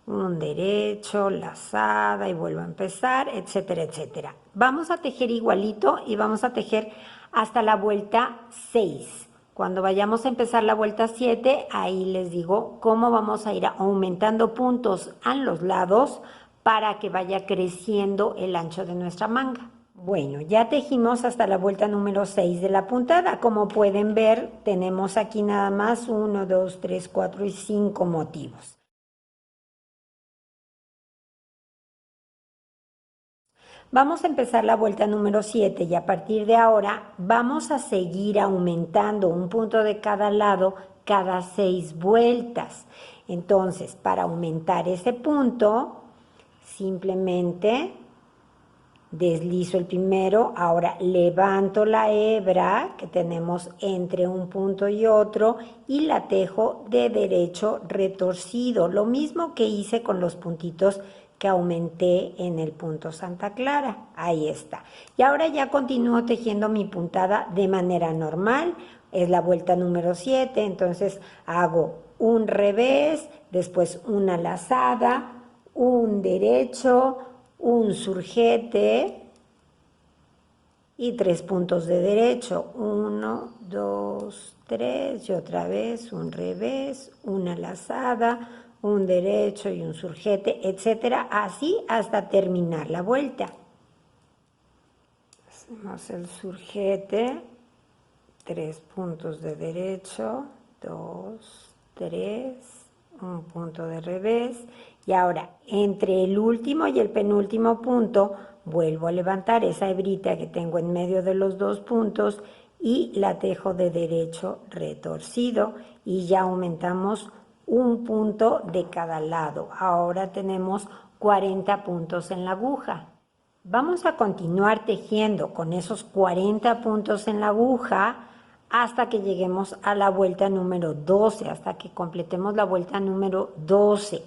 un derecho, lazada y vuelvo a empezar, etcétera, etcétera. Vamos a tejer igualito y vamos a tejer hasta la vuelta 6. Cuando vayamos a empezar la vuelta 7, ahí les digo cómo vamos a ir aumentando puntos a los lados para que vaya creciendo el ancho de nuestra manga. Bueno, ya tejimos hasta la vuelta número 6 de la puntada. Como pueden ver, tenemos aquí nada más 1, 2, 3, 4 y 5 motivos. Vamos a empezar la vuelta número 7 y a partir de ahora vamos a seguir aumentando un punto de cada lado cada 6 vueltas. Entonces, para aumentar ese punto, simplemente deslizo el primero, ahora levanto la hebra que tenemos entre un punto y otro y la tejo de derecho retorcido, lo mismo que hice con los puntitos que aumenté en el punto Santa Clara. Ahí está. Y ahora ya continúo tejiendo mi puntada de manera normal. Es la vuelta número 7, entonces hago un revés, después una lazada, un derecho, un surjete y 3 puntos de derecho, 1, 2, 3 y otra vez un revés, una lazada, un derecho y un surjete, etcétera, así hasta terminar la vuelta. Hacemos el surjete, 3 puntos de derecho, 2, 3, un punto de revés, y ahora entre el último y el penúltimo punto vuelvo a levantar esa hebrita que tengo en medio de los dos puntos y la tejo de derecho retorcido y ya aumentamos un punto de cada lado. Ahora tenemos 40 puntos en la aguja. Vamos a continuar tejiendo con esos 40 puntos en la aguja hasta que lleguemos a la vuelta número 12, hasta que completemos la vuelta número 12.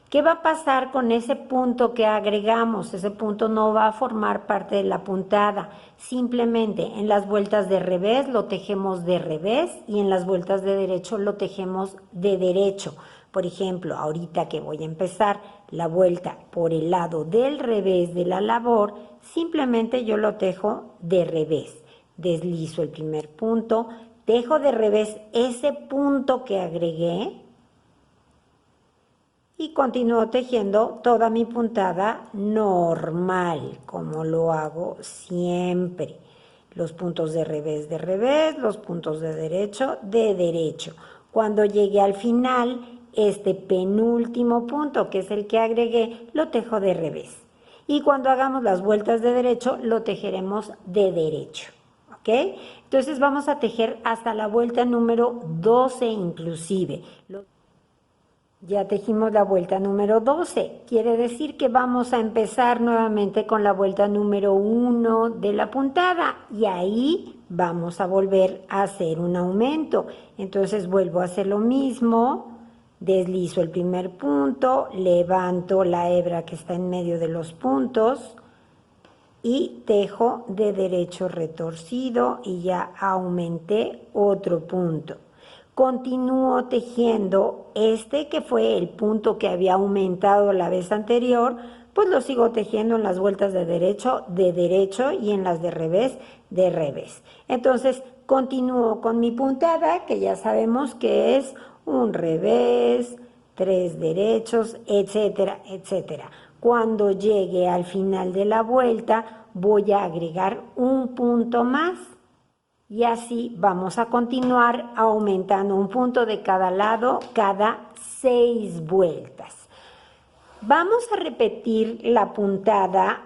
¿Qué va a pasar con ese punto que agregamos? Ese punto no va a formar parte de la puntada. Simplemente en las vueltas de revés lo tejemos de revés y en las vueltas de derecho lo tejemos de derecho. Por ejemplo, ahorita que voy a empezar la vuelta por el lado del revés de la labor, simplemente yo lo tejo de revés. Deslizo el primer punto, tejo de revés ese punto que agregué y continúo tejiendo toda mi puntada normal, como lo hago siempre. Los puntos de revés, los puntos de derecho, de derecho. Cuando llegue al final, este penúltimo punto, que es el que agregué, lo tejo de revés. Y cuando hagamos las vueltas de derecho, lo tejeremos de derecho. ¿Ok? Entonces vamos a tejer hasta la vuelta número 12 inclusive. Ya tejimos la vuelta número 12, quiere decir que vamos a empezar nuevamente con la vuelta número 1 de la puntada y ahí vamos a volver a hacer un aumento. Entonces vuelvo a hacer lo mismo, deslizo el primer punto, levanto la hebra que está en medio de los puntos y tejo de derecho retorcido y ya aumenté otro punto. Continúo tejiendo este que fue el punto que había aumentado la vez anterior, pues lo sigo tejiendo en las vueltas de derecho y en las de revés. Entonces continúo con mi puntada, que ya sabemos que es un revés, 3 derechos, etcétera, etcétera. Cuando llegue al final de la vuelta voy a agregar un punto más. Y así vamos a continuar aumentando un punto de cada lado cada 6 vueltas. Vamos a repetir la puntada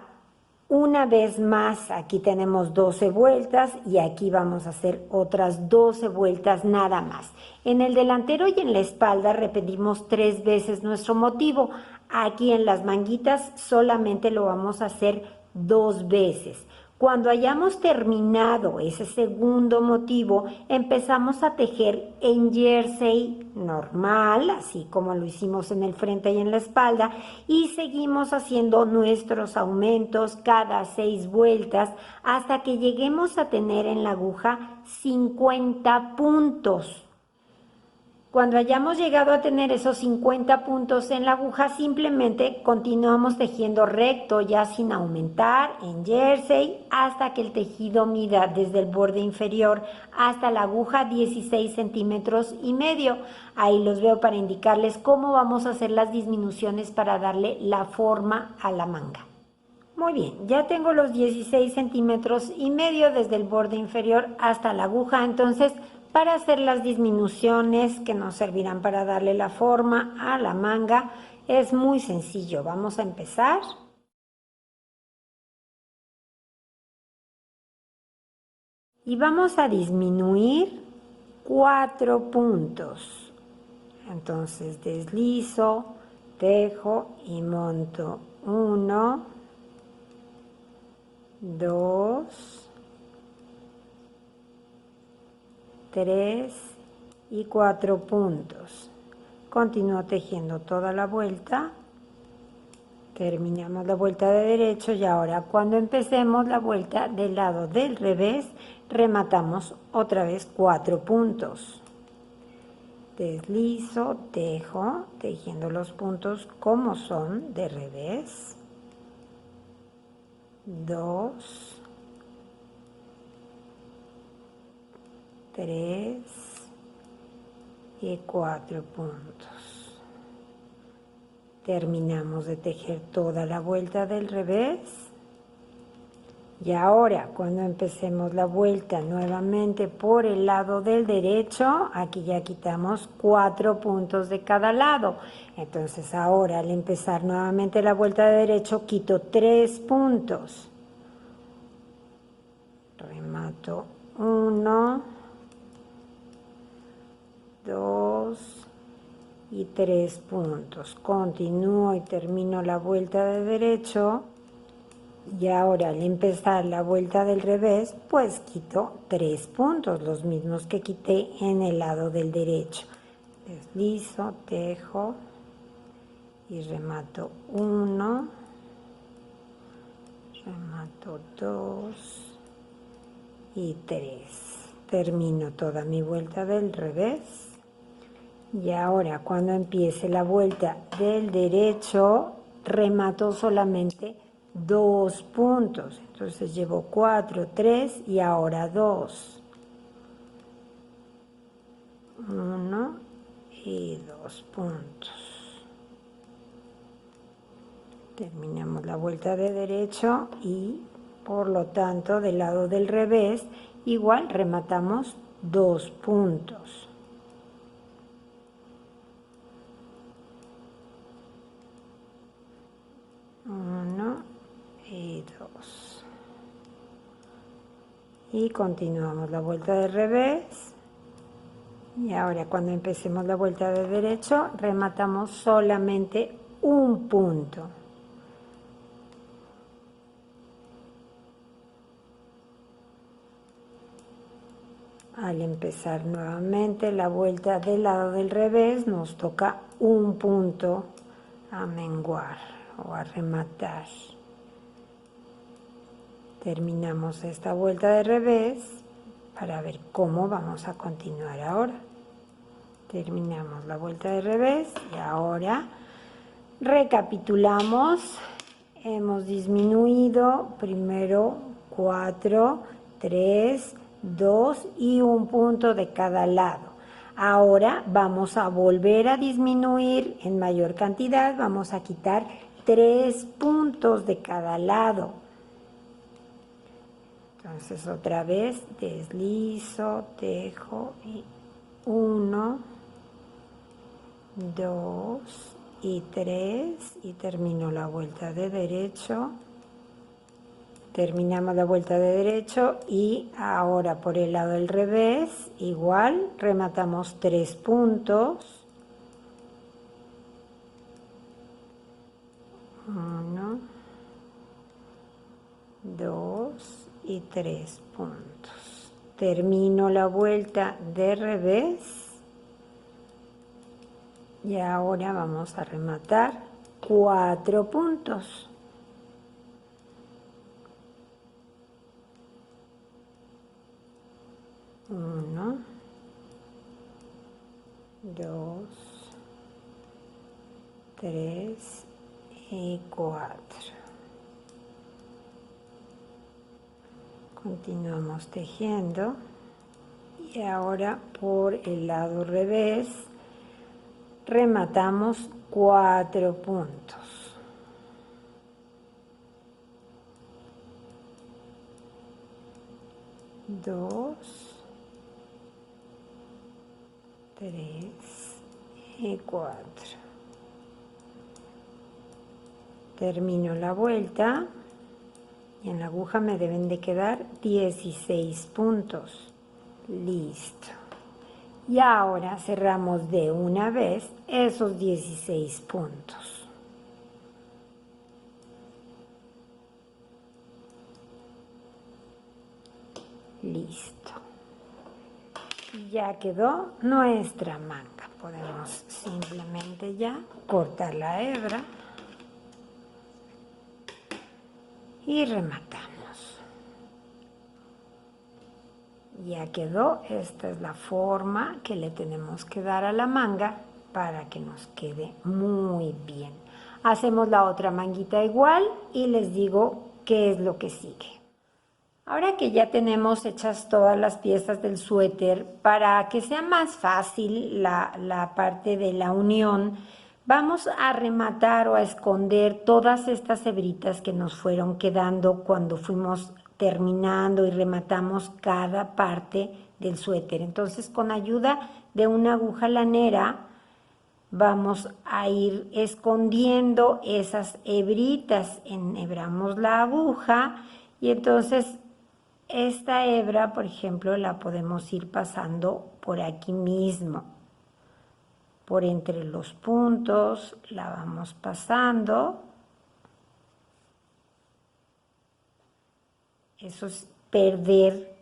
una vez más. Aquí tenemos 12 vueltas y aquí vamos a hacer otras 12 vueltas nada más. En el delantero y en la espalda repetimos 3 veces nuestro motivo. Aquí en las manguitas solamente lo vamos a hacer 2 veces. Cuando hayamos terminado ese segundo motivo, empezamos a tejer en jersey normal, así como lo hicimos en el frente y en la espalda, y seguimos haciendo nuestros aumentos cada 6 vueltas hasta que lleguemos a tener en la aguja 50 puntos. Cuando hayamos llegado a tener esos 50 puntos en la aguja, simplemente continuamos tejiendo recto, ya sin aumentar, en jersey, hasta que el tejido mida desde el borde inferior hasta la aguja 16 centímetros y medio. Ahí los veo para indicarles cómo vamos a hacer las disminuciones para darle la forma a la manga. Muy bien, ya tengo los 16 centímetros y medio desde el borde inferior hasta la aguja, entonces para hacer las disminuciones que nos servirán para darle la forma a la manga es muy sencillo. Vamos a empezar. Y vamos a disminuir 4 puntos. Entonces deslizo, tejo y monto 1, 2, 3 y 4 puntos. Continúo tejiendo toda la vuelta. Terminamos la vuelta de derecho y ahora cuando empecemos la vuelta del lado del revés, rematamos otra vez 4 puntos. Deslizo, tejo, tejiendo los puntos como son de revés. 2, 3 y 4 puntos. Terminamos de tejer toda la vuelta del revés. Y ahora, cuando empecemos la vuelta nuevamente por el lado del derecho, aquí ya quitamos 4 puntos de cada lado. Entonces ahora, al empezar nuevamente la vuelta de derecho, quito 3 puntos. Remato 1, 2 y 3 puntos. Continúo y termino la vuelta de derecho. Y ahora al empezar la vuelta del revés, pues quito 3 puntos, los mismos que quité en el lado del derecho. Deslizo, tejo y remato 1, remato 2 y 3. Termino toda mi vuelta del revés. Y ahora cuando empiece la vuelta del derecho, remato solamente 2 puntos. Entonces llevo 4, 3 y ahora 2. 1 y 2 puntos. Terminamos la vuelta de derecho y por lo tanto del lado del revés igual rematamos 2 puntos. 1 y 2. Y continuamos la vuelta de revés. Y ahora cuando empecemos la vuelta de derecho, rematamos solamente un punto. Al empezar nuevamente la vuelta del lado del revés, nos toca un punto a menguar o a rematar. Terminamos esta vuelta de revés para ver cómo vamos a continuar ahora. Terminamos la vuelta de revés y ahora recapitulamos. Hemos disminuido primero 4, 3, 2 y un punto de cada lado. Ahora vamos a volver a disminuir en mayor cantidad. Vamos a quitar 3 puntos de cada lado. Entonces otra vez deslizo, tejo y 1, 2 y 3 y termino la vuelta de derecho. Terminamos la vuelta de derecho y ahora por el lado del revés igual rematamos 3 puntos. 1, 2 y 3 puntos. Termino la vuelta de revés y ahora vamos a rematar 4 puntos. 1, 2, 3 y 4. Continuamos tejiendo y ahora por el lado revés rematamos 4 puntos. 2, 3 y 4. Termino la vuelta y en la aguja me deben de quedar 16 puntos. Listo. Y ahora cerramos de una vez esos 16 puntos. Listo. Ya quedó nuestra manga. Podemos simplemente ya cortar la hebra y rematamos. Ya quedó. Esta es la forma que le tenemos que dar a la manga para que nos quede muy bien. Hacemos la otra manguita igual y les digo qué es lo que sigue. Ahora que ya tenemos hechas todas las piezas del suéter, para que sea más fácil la parte de la unión, vamos a rematar o a esconder todas estas hebritas que nos fueron quedando cuando fuimos terminando y rematamos cada parte del suéter. Entonces, con ayuda de una aguja lanera, vamos a ir escondiendo esas hebritas. Enhebramos la aguja y entonces esta hebra, por ejemplo, la podemos ir pasando por aquí mismo, por entre los puntos, la vamos pasando. Eso es perder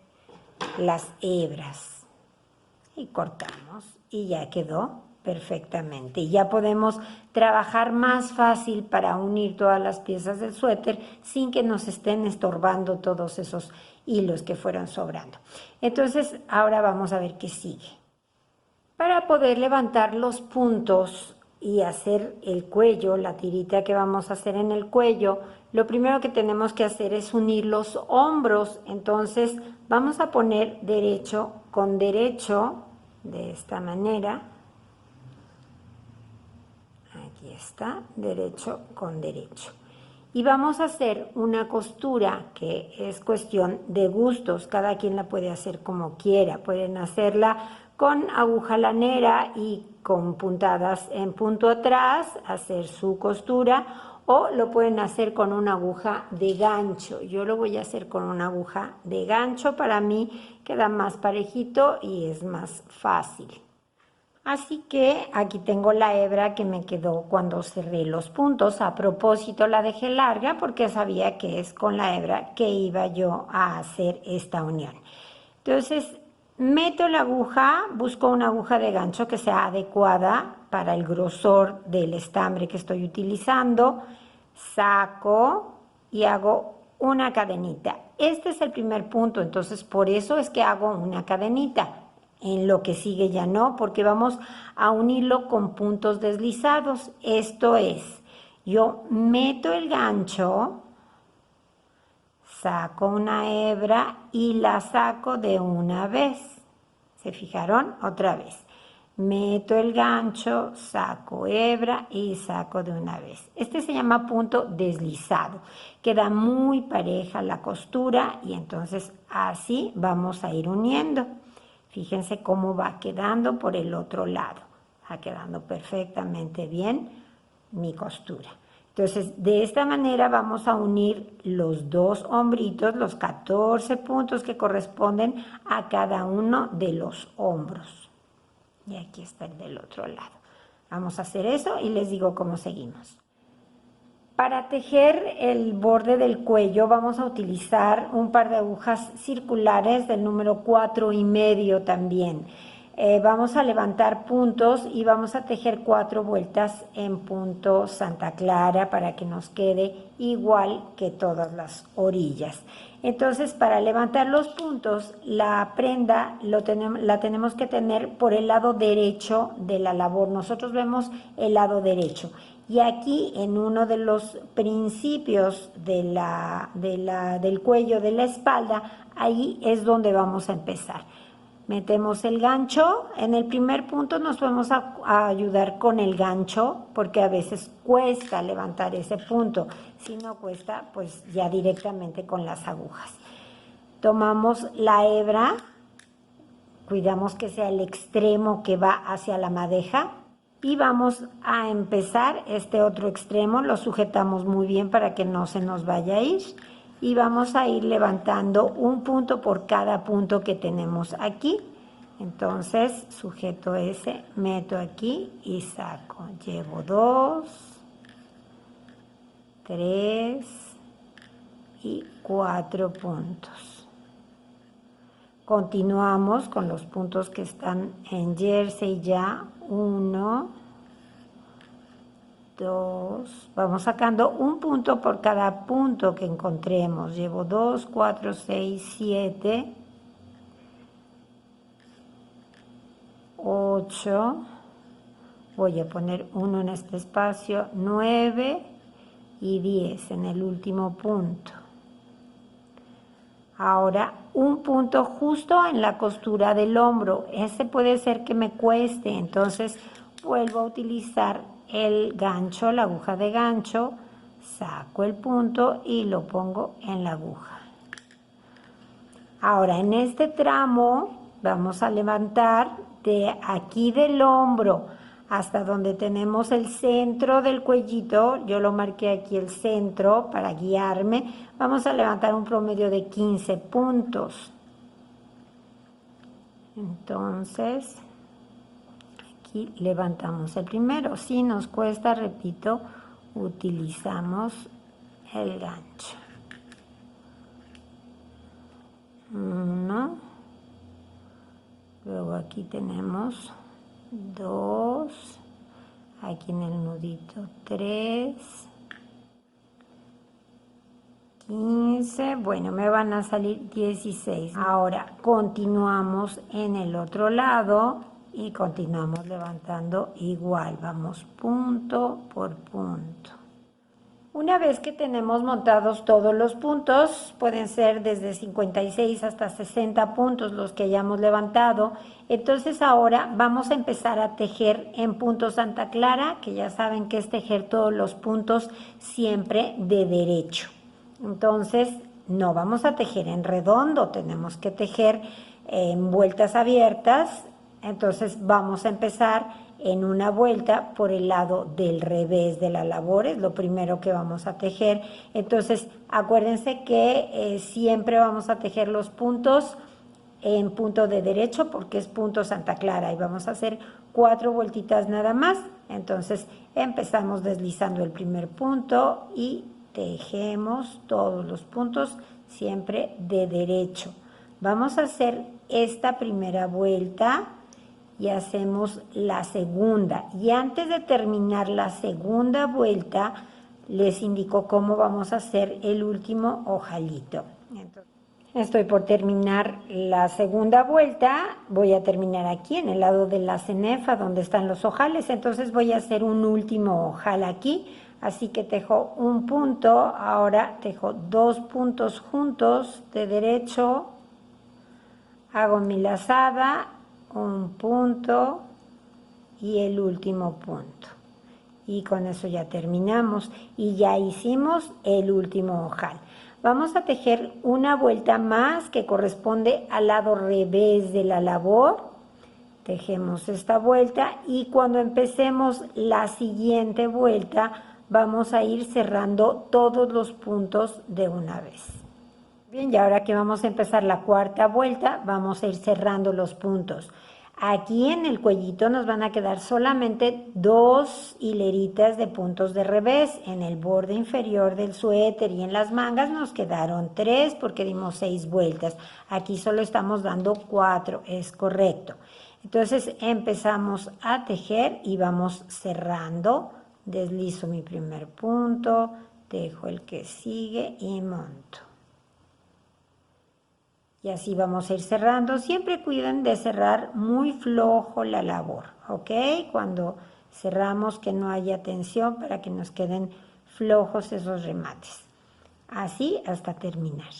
las hebras. Y cortamos y ya quedó perfectamente. Y ya podemos trabajar más fácil para unir todas las piezas del suéter sin que nos estén estorbando todos esos hilos que fueron sobrando. Entonces, ahora vamos a ver qué sigue. Para poder levantar los puntos y hacer el cuello, la tirita que vamos a hacer en el cuello, lo primero que tenemos que hacer es unir los hombros. Entonces, vamos a poner derecho con derecho, de esta manera. Aquí está, derecho con derecho. Y vamos a hacer una costura que es cuestión de gustos, cada quien la puede hacer como quiera. Pueden hacerla con aguja lanera y con puntadas en punto atrás, hacer su costura, o lo pueden hacer con una aguja de gancho. Yo lo voy a hacer con una aguja de gancho, para mí queda más parejito y es más fácil. Así que aquí tengo la hebra que me quedó cuando cerré los puntos. A propósito la dejé larga porque sabía que es con la hebra que iba yo a hacer esta unión. Entonces meto la aguja, busco una aguja de gancho que sea adecuada para el grosor del estambre que estoy utilizando, saco y hago una cadenita. Este es el primer punto, entonces por eso es que hago una cadenita. En lo que sigue ya no, porque vamos a unirlo con puntos deslizados. Esto es, yo meto el gancho, saco una hebra y la saco de una vez. ¿Se fijaron? Otra vez. Meto el gancho, saco hebra y saco de una vez. Este se llama punto deslizado. Queda muy pareja la costura y entonces así vamos a ir uniendo. Fíjense cómo va quedando por el otro lado. Va quedando perfectamente bien mi costura. Entonces, de esta manera vamos a unir los dos hombritos, los 14 puntos que corresponden a cada uno de los hombros. Y aquí está el del otro lado. Vamos a hacer eso y les digo cómo seguimos. Para tejer el borde del cuello vamos a utilizar un par de agujas circulares del número 4,5 también. Vamos a levantar puntos y vamos a tejer 4 vueltas en punto Santa Clara para que nos quede igual que todas las orillas. Entonces, para levantar los puntos, la prenda la tenemos que tener por el lado derecho de la labor. Nosotros vemos el lado derecho. Y aquí en uno de los principios del cuello de la espalda, ahí es donde vamos a empezar. Metemos el gancho, en el primer punto nos vamos a ayudar con el gancho, porque a veces cuesta levantar ese punto. Si no cuesta, pues ya directamente con las agujas. Tomamos la hebra, cuidamos que sea el extremo que va hacia la madeja. Y vamos a empezar este otro extremo, lo sujetamos muy bien para que no se nos vaya a ir. Y vamos a ir levantando un punto por cada punto que tenemos aquí. Entonces, sujeto ese, meto aquí y saco. Llevo 2, 3 y 4 puntos. Continuamos con los puntos que están en jersey ya. 1, 2, vamos sacando un punto por cada punto que encontremos. Llevo 2, 4, 6, 7, 8, voy a poner 1 en este espacio, 9 y 10 en el último punto. Ahora un punto justo en la costura del hombro. Ese puede ser que me cueste, entonces vuelvo a utilizar el gancho, la aguja de gancho, saco el punto y lo pongo en la aguja. Ahora en este tramo vamos a levantar de aquí del hombro hasta donde tenemos el centro del cuellito, yo lo marqué aquí el centro para guiarme, vamos a levantar un promedio de 15 puntos. Entonces, aquí levantamos el primero. Si nos cuesta, repito, utilizamos el gancho. 1, luego aquí tenemos 2, aquí en el nudito 3, 15, bueno, me van a salir 16. Ahora continuamos en el otro lado y continuamos levantando igual, vamos punto por punto. Una vez que tenemos montados todos los puntos, pueden ser desde 56 hasta 60 puntos los que hayamos levantado, entonces ahora vamos a empezar a tejer en punto Santa Clara, que ya saben que es tejer todos los puntos siempre de derecho. Entonces no vamos a tejer en redondo, tenemos que tejer en vueltas abiertas, entonces vamos a empezar en una vuelta por el lado del revés de la labor, es lo primero que vamos a tejer. Entonces acuérdense que siempre vamos a tejer los puntos en punto de derecho porque es punto Santa Clara y vamos a hacer 4 vueltitas nada más. Entonces empezamos deslizando el primer punto y tejemos todos los puntos siempre de derecho. Vamos a hacer esta primera vuelta y hacemos la segunda. Y antes de terminar la segunda vuelta, les indico cómo vamos a hacer el último ojalito. Entonces, estoy por terminar la segunda vuelta, voy a terminar aquí en el lado de la cenefa donde están los ojales, entonces voy a hacer un último ojal aquí, así que tejo un punto, ahora tejo 2 puntos juntos de derecho, hago mi lazada, un punto y el último punto, y con eso ya terminamos y ya hicimos el último ojal. Vamos a tejer una vuelta más que corresponde al lado revés de la labor, tejemos esta vuelta y cuando empecemos la siguiente vuelta vamos a ir cerrando todos los puntos de una vez. Bien, y ahora que vamos a empezar la cuarta vuelta, vamos a ir cerrando los puntos. Aquí en el cuellito nos van a quedar solamente 2 hileritas de puntos de revés. En el borde inferior del suéter y en las mangas nos quedaron 3 porque dimos 6 vueltas. Aquí solo estamos dando 4, es correcto. Entonces empezamos a tejer y vamos cerrando. Deslizo mi primer punto, tejo el que sigue y monto. Y así vamos a ir cerrando. Siempre cuiden de cerrar muy flojo la labor, ¿ok? Cuando cerramos que no haya tensión para que nos queden flojos esos remates. Así hasta terminar.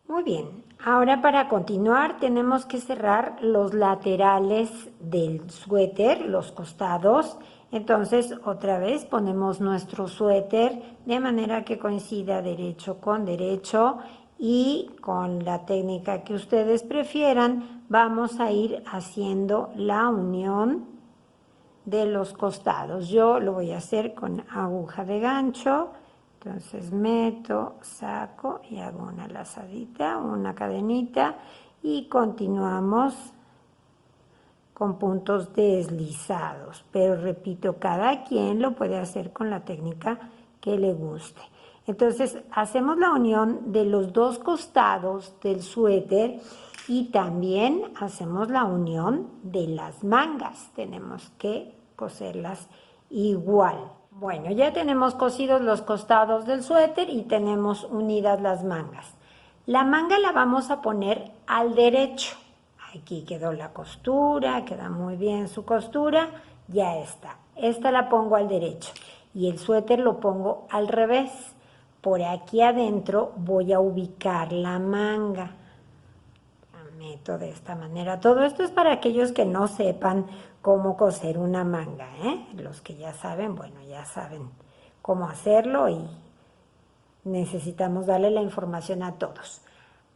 Muy bien, ahora para continuar tenemos que cerrar los laterales del suéter, los costados. Entonces otra vez ponemos nuestro suéter de manera que coincida derecho con derecho y con la técnica que ustedes prefieran vamos a ir haciendo la unión de los costados. Yo lo voy a hacer con aguja de gancho, entonces meto, saco y hago una lazadita, una cadenita y continuamos con puntos deslizados, pero repito, cada quien lo puede hacer con la técnica que le guste. Entonces hacemos la unión de los dos costados del suéter y también hacemos la unión de las mangas. Tenemos que coserlas igual. Bueno, ya tenemos cosidos los costados del suéter y tenemos unidas las mangas. La manga la vamos a poner al derecho. Aquí quedó la costura, queda muy bien su costura, ya está. Esta la pongo al derecho y el suéter lo pongo al revés. por aquí adentro voy a ubicar la manga. La meto de esta manera. Todo esto es para aquellos que no sepan cómo coser una manga, ¿eh? Los que ya saben, bueno, ya saben cómo hacerlo y necesitamos darle la información a todos.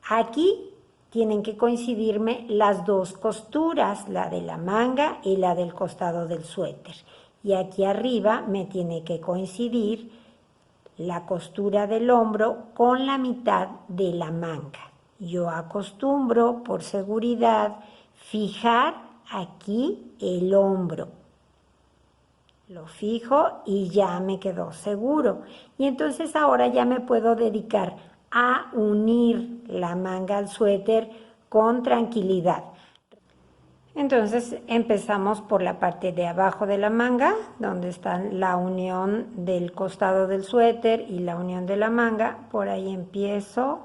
Aquí tienen que coincidirme las dos costuras, la de la manga y la del costado del suéter. Y aquí arriba me tiene que coincidir la costura del hombro con la mitad de la manga. Yo acostumbro, por seguridad, fijar aquí el hombro. Lo fijo y ya me quedó seguro. Y entonces ahora ya me puedo dedicar a unir la manga al suéter con tranquilidad. Entonces empezamos por la parte de abajo de la manga, donde está la unión del costado del suéter y la unión de la manga. Por ahí empiezo,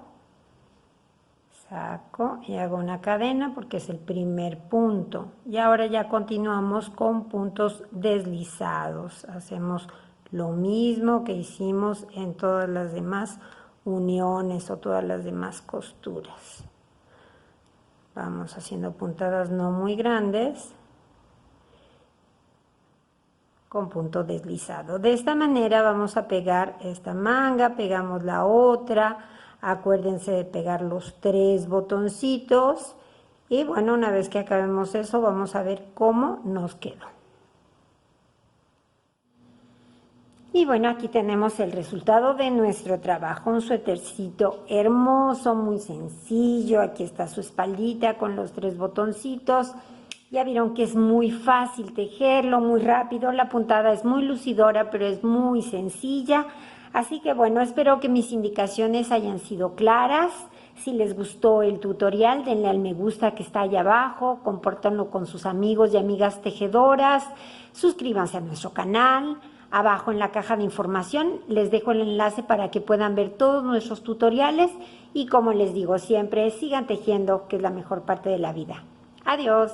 saco y hago una cadena porque es el primer punto. Y ahora ya continuamos con puntos deslizados. Hacemos lo mismo que hicimos en todas las demás uniones o todas las demás costuras. Vamos haciendo puntadas no muy grandes con punto deslizado. De esta manera vamos a pegar esta manga, pegamos la otra. Acuérdense de pegar los 3 botoncitos. Y bueno, una vez que acabemos eso, vamos a ver cómo nos quedó. Y bueno, aquí tenemos el resultado de nuestro trabajo, un suétercito hermoso, muy sencillo. Aquí está su espaldita con los 3 botoncitos. Ya vieron que es muy fácil tejerlo, muy rápido. La puntada es muy lucidora, pero es muy sencilla. Así que bueno, espero que mis indicaciones hayan sido claras. Si les gustó el tutorial, denle al me gusta que está allá abajo, compártanlo con sus amigos y amigas tejedoras, suscríbanse a nuestro canal. Abajo en la caja de información les dejo el enlace para que puedan ver todos nuestros tutoriales y como les digo siempre, sigan tejiendo, que es la mejor parte de la vida. Adiós.